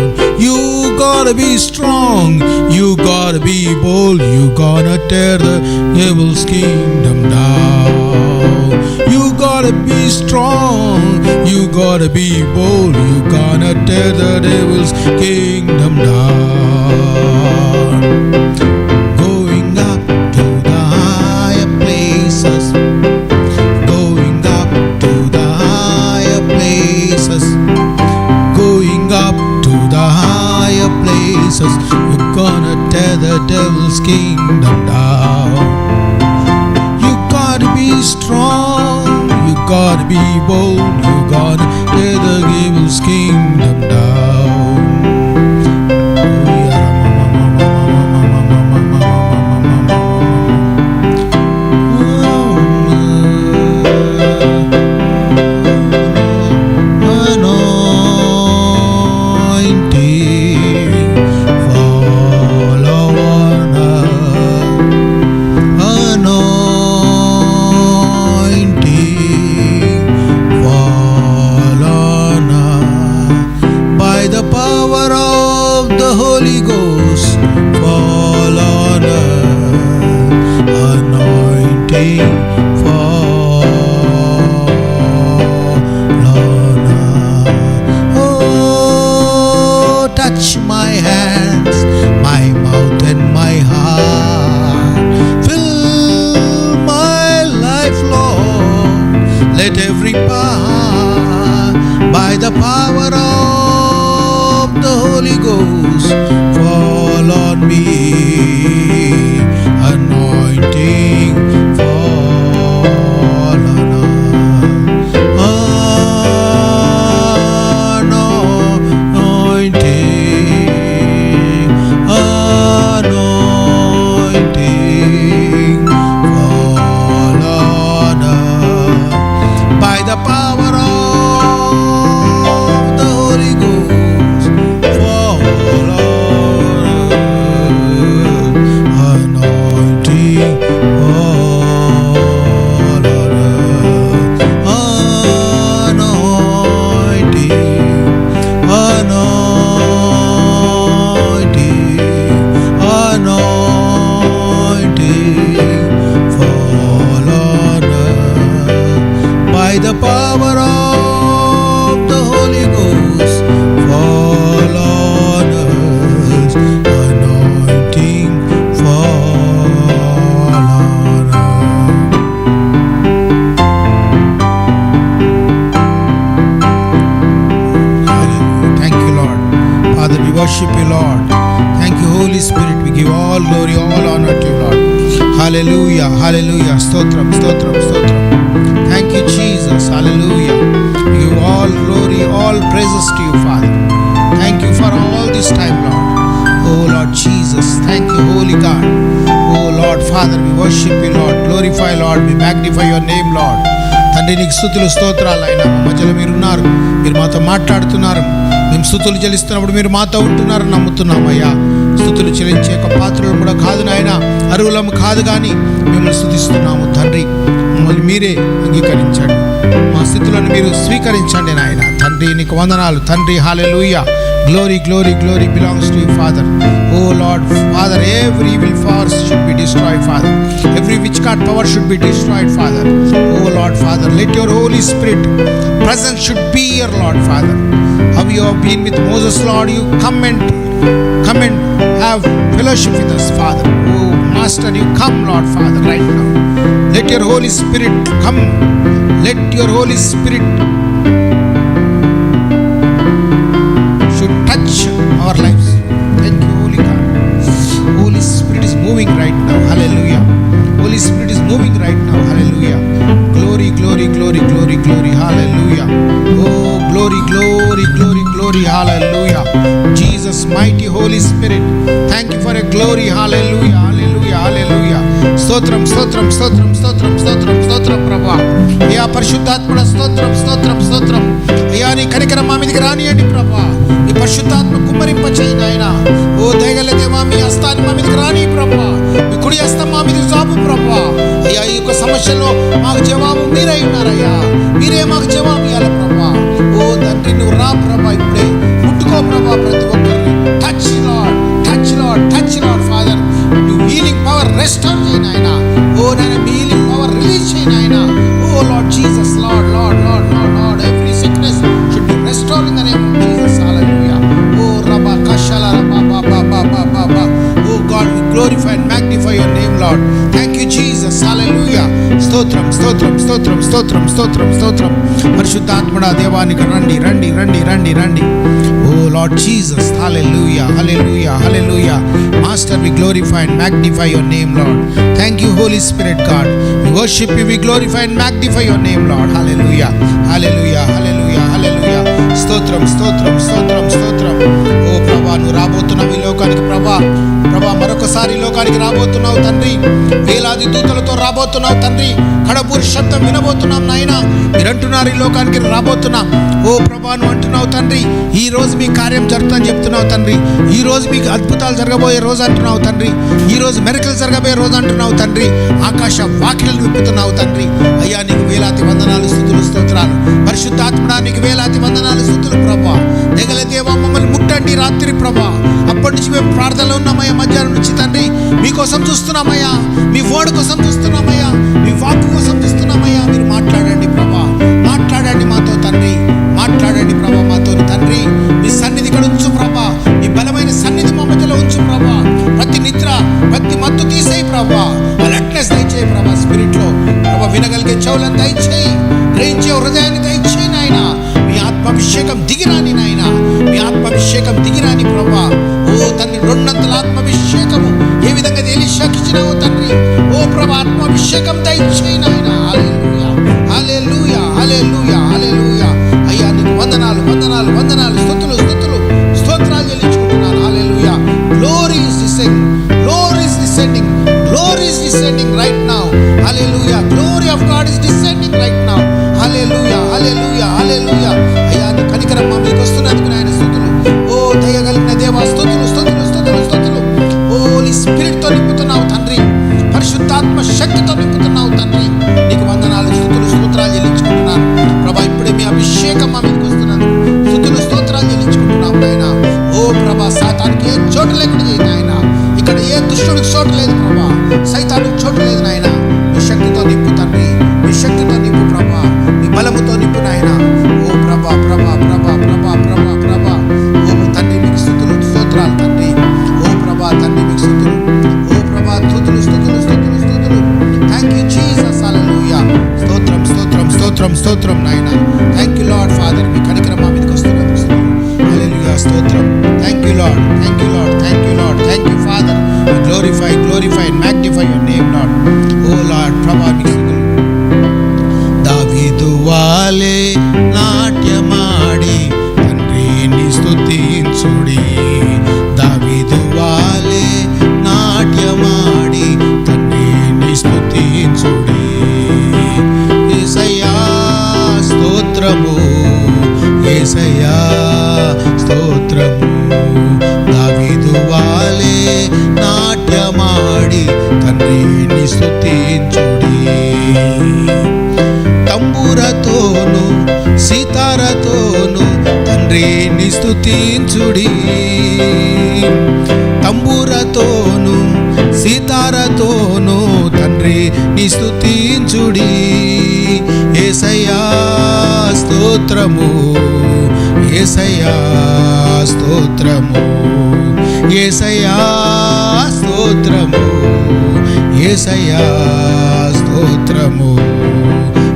You gotta be strong, you gotta be bold. You gonna tear the devil's kingdom down. You gotta be strong, you gotta be bold. You gonna tear the devil's kingdom down. Going up to the higher places, going up to the higher places, going up to the higher places. You're gonna tear the devil's kingdom down. You gotta be strong, you gotta be bold. You gotta tear the devil's kingdom down. Holy Ghost, fall on us. Anointing, fall on us. Oh, touch my hands, my mouth and my heart. Fill my life, Lord. Let every part, by the power of the Holy Ghost, fall on me. Anointing, fall on us. Anointing, anointing, fall on us. By the power of the Holy Ghost, fall on us. Anointing, fall on us. Anointing, anointing, anointing, fall on us. By the power of the Holy Ghost, fall on us. Anointing, fall on us. Hallelujah. Thank you, Lord. Father, we worship you, Lord. Thank you, Holy Spirit. We give all glory, all honor to you, Lord. Hallelujah, hallelujah. Stotram, stotram, stotram. Thank you, Jesus. Hallelujah. We give all glory, all praises to you, Father. Thank you for all this time, Lord. Oh, Lord Jesus. Thank you, Holy God. Oh, Lord Father, we worship you, Lord. Glorify, Lord. We magnify your name, Lord. తండ్రి నీకు స్తుతులు స్తోత్రాలు అయినా మా మధ్యలో మీరు ఉన్నారు, మీరు మాతో మాట్లాడుతున్నారు. మేము స్తుతులు చెల్లిస్తున్నప్పుడు మీరు మాతో ఉంటున్నారని నమ్ముతున్నామయ్యా. స్తుతులు చెల్లించే యొక్క పాత్రలు కూడా కాదు నాయన, అరువులము కాదు, కానీ మిమ్మల్ని స్తుతిస్తున్నాము తండ్రి. మమ్మల్ని మీరే అంగీకరించండి, మా స్థితులను మీరు స్వీకరించండి నాయన. తండ్రి నీకు వందనాలు తండ్రి. హల్లెలూయా. Glory, glory, glory belongs to you, Father. Oh Lord, Father, every evil force should be destroyed, Father. Every witchcraft power should be destroyed, Father. Oh Lord, Father, let your Holy Spirit presence should be here, Lord, Father. How you have been with Moses, Lord, you come and have fellowship with us, Father. Oh Master, you come, Lord, Father, right now. Let your Holy Spirit come. Let your Holy Spirit touch our lives. Thank you, Holy God. Holy Spirit is moving right now. Hallelujah. Holy Spirit is moving right now. Hallelujah. Glory, glory, glory, glory, glory. Hallelujah. Oh glory, hallelujah. Jesus, mighty Holy Spirit, thank you for a glory, hallelujah, hallelujah, hallelujah. స్తోత్రం ప్రభా. అయ్యా పరిశుద్ధాత్ముడ స్తోత్రం. అయ్యా నీ కనికరం మా మీదకి రానియండి ప్రభా. నీ పరిశుద్ధాత్మ కుమ్మరింప చేయి నాయనా. ఓ దయగల దేవా, మీ హస్తాన్ని మా మీదకి రాని ప్రభా. మీ కుడి హస్తం మా మీదకి చాపు ప్రభా. అయ్యా ఈ యొక్క సమస్యలో మాకు జవాబు మీరై ఉన్నారయ్యా. మీరే మాకు జవాబు ఇవ్వాలి ప్రభా. ఓ తండ్రి, నువ్వు రా ప్రభా. ఇప్పుడే ముట్టుకో ప్రభా ప్రతి ఒక్కరిని. Touch lord father. నువ్వు హీలింగ్ పవర్ రెస్టోర్ చేయి నాయనా. ఓ నాయన, మీ హీలింగ్ పవర్ రిలీజ్ చేయి నాయనా. O Lord Jesus, Lord every sickness should be restored in the name of Jesus, hallelujah. Oh rabba kashala rabba ba. Oh God, we glorify and magnify your name, Lord. Thank you Jesus, hallelujah. స్తోత్రం. పరిశుద్ధాత్ముడా దేవానికి రండి. Oh Lord Jesus, hallelujah. Master, we glorify and magnify your name, Lord. Thank you Holy Spirit God. We worship you, we glorify and magnify your name, Lord. Hallelujah. స్తోత్రం. ఓ ప్రభా, నువ్వు రాబోతున్నావు ఈ లోకానికి ప్రభా. మరొకసారి లోకానికి రాబోతున్నావు తండ్రి. వేలాది దూతలతో రాబోతున్నావు తండ్రి. కడపూరి శబ్దం వినబోతున్నాం నాయన. మీరు అంటున్నారు ఈ లోకానికి రాబోతున్నా. ఓ ప్రభా, నువ్వు అంటున్నావు తండ్రి, ఈ రోజు మీ కార్యం జరుగుతుందని చెప్తున్నావు తండ్రి. ఈ రోజు మీకు అద్భుతాలు జరగబోయే రోజు అంటున్నావు తండ్రి. ఈ రోజు మెరకలు జరగబోయే రోజు అంటున్నావు తండ్రి. ఆకాశ వాకిలను విప్పుతున్నావు తండ్రి. అయ్యా నీకు వేలాది వందనాలు, స్తుతులు, స్తోత్రాలు. పరిశుద్ధాత్మడా నీకు వేలాది వందనాలు, స్తుతులు ప్రభా. దయగల దేవా, మమ్మల్ని ముట్టండి రాత్రి ప్రభా. అప్పటి నుంచి మేము ప్రార్థనలో ఉన్నామయ్యా. మధ్యాహ్నం నుంచి తండ్రి మీకోసం చూస్తున్నామయ్యా. మీ వర్డ్ కోసం చూస్తున్నామయ్యా. మీ వాక్కు కోసం చూస్తున్నామయ్యా. మీరు మాట్లాడండి ప్రభా. మాట్లాడండి మాతో తండ్రి. మాట్లాడండి ప్రభా మాతో తండ్రి. మీ సన్నిధి ఇక్కడ ఉంచు ప్రభా. మీ బలమైన సన్నిధి మా మధ్యలో ఉంచు ప్రభా. ప్రతి నిద్ర, ప్రతి మత్తు తీసేయి ప్రభా. అలర్ట్నెస్ దయచేయి ప్రభా. స్పిరిట్ లో ప్రభా వినగలిగే చెవులను దయచేయి. గ్రహించే హృదయాన్ని దయచేయి నాయన. మీ ఆత్మాభిషేకం దిగిరాని నాయన. మీ ఆత్మాభిషేకం దిగిరాని ప్రభా. ఓ తండ్రి, రెండంతల ఆత్మాభిషేకము ఏ విధంగా ఎలీషాకి ఇచ్చినావో తండ్రి. ఓ ప్రభా, ఆత్మాభిషేకం దయచేయి నాయన. హల్లెలూయా. అయ్యా నీకు వందనాలు. స్తోత్రాలు చెల్లించుకుంటున్నాను. హల్లెలూయా. Glory is descending right now. Hallelujah. Glory of God is descending right now. Hallelujah. అయ్యా నీ కనికరం మా మీదకి వస్తున్నందుకు నాయన స్తుతులు. ఓ దయగలిగిన దేవా, స్తుతులు. హోలీ స్పిరిట్ తో నింపుతున్నావు తండ్రి. పరిశుద్ధాత్మ శక్తితో నింపుతున్నావు తండ్రి. నీకు వందనాలు, స్తోత్రాలు చెల్లించుకుంటున్నాను ప్రభా. ఇప్పుడే మీ అభిషేకం మా మీదకి వస్తున్నందుకు స్తోత్రాలు చెల్లించుకుంటున్నావు నాయన. ఓ ప్రభా, సాతానికి ఏ చోటు లేకుండా చేయి నాయన. ఇక్కడ ఏ దుష్టుడికి చోటు లేదు ప్రభా. సైతానికి చోటు లేదు నాయన. మీ శక్తితో నింపు తండ్రి. మీ శక్తితో నింపు ప్రభా. మీ బలముతో నింపు నాయన. ఓ ప్రభా. ఓ తండ్రి మీకు స్తోత్రాలు తండ్రి. ఓ ప్రభా తండ్రి మీకు స్తుతులు. ఓ ప్రభా స్తుతులు. Thank you Jesus, hallelujah. స్తోత్రం నాయన. Thank you Lord Father. మీ కనికరం మా మీదకి వస్తున్నందుకు హల్లెలూయా. స్తోత్రం. Thank you Lord. Thank you Father. glorify and magnify your name, Lord. Oh Lord, ప్రభా మీకు స్తుతులు. దావీదు వాలే నాట్యమాడి తండ్రిని స్తుతించుడి. దావీదు వాలే నాట్యమాడి తండ్రిని స్తుతించుడి. యేసయ్యా స్తోత్రము. దావీదు వాలే నాట్యమాడి తండ్రిని స్తుతించుడి. తంబురతోను సితారతోను తండ్రిని స్తుతించుడి. తంబురతోను సితారతోను తండ్రిని స్తుతించుడి. యేసయ్యా స్తోత్రము. యేసయ్యా స్తోత్రము.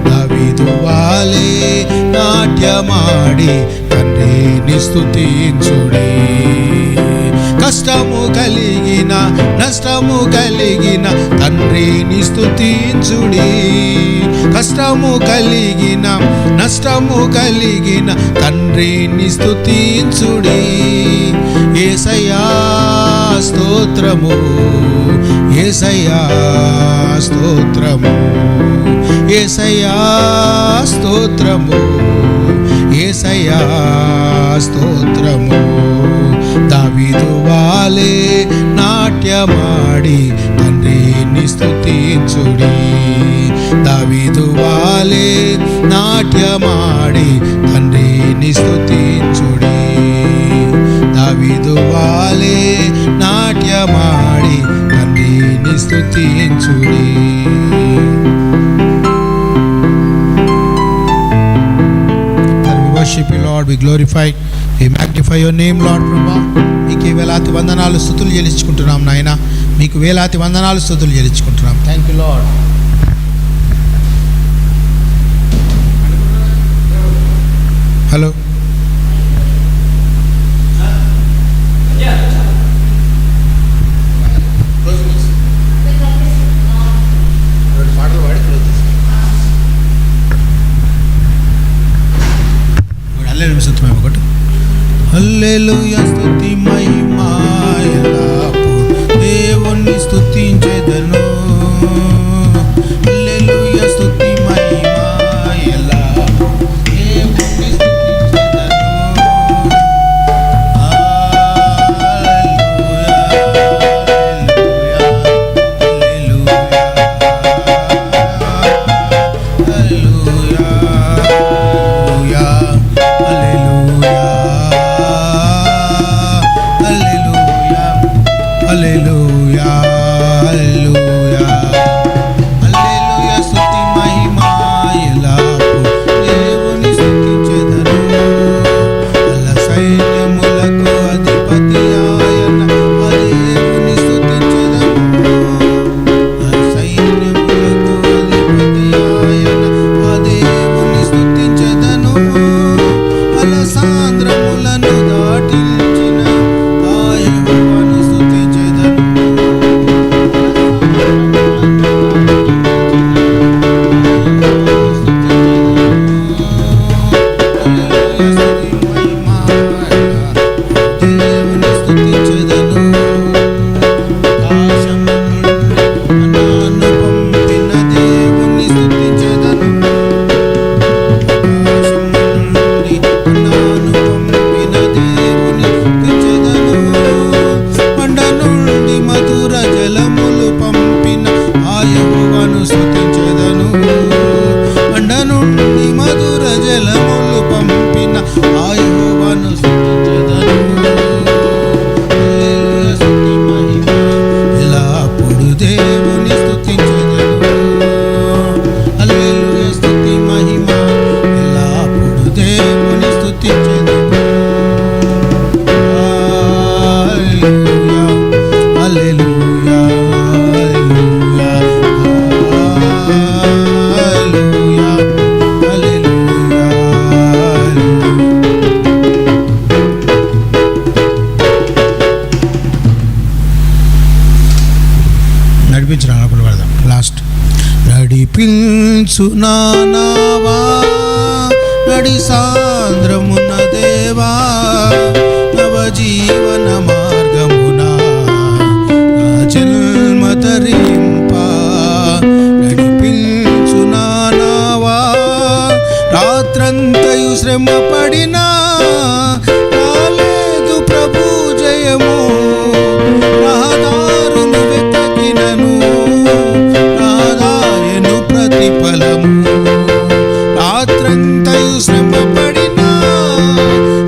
దావీదు వాలే నాట్యమాడి తండ్రిని స్తుతించుడి. నష్టము కలిగిన తండ్రిని స్తుతించుడి. కష్టము కలిగిన నష్టము కలిగిన తండ్రిని స్తుతించుడి. యేసయ్యా స్తోత్రము, యేసయ్యా స్తోత్రము, యేసయ్యా స్తోత్రము, యేసయ్యా స్తోత్రము. దావీదు వాలే నాట్యమాడి తండ్రిని స్తుతించుడి. దావీదు వాలే నాట్యమాడి తండ్రిని స్తుతించుడి. దావీదు వాలే నాట్యమాడి తండ్రిని స్తుతించుడి. Worship you, Lord. We glorify, we magnify your name, Lord. ప్రభా మీకు వేలాది వందనాలు స్తుతులు చెల్లించుకుంటున్నాం నాయన. మీకు వేలాది వందనాలు స్తుతులు చెల్లించుకుంటున్నాం. Thank you lord. హలో నిమిషం ఒకటి. హల్లెలూయా స్తుతి మహిమా ఎల్లప్పుడు దేవుణ్ణి స్తుతించెదను. హల్లెలూయా స్తుతి మహిమా ఎల్లప్పుడు దేవుణ్ణి స్తుతించెదను. నడిపించునావా నడి సాంద్రమున దేవా నవజీవన మార్గమున జన్మ తరింప. నడిపించునావా రాత్రంతయు శ్రమ పడినా రాలేదు ప్రభు జయము. రహదారులు వెతకినను రాదాయను ప్రతిఫలము. రాత్రంతయు శ్రమ పడినా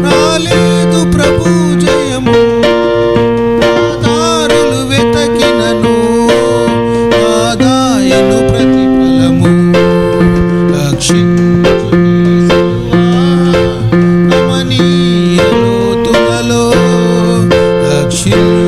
రాలేదు ప్రభు జయము. రాదారులు వెతకినను రాదాయను ప్రతిఫలము. రమణీయ లోతులలో రక్షించు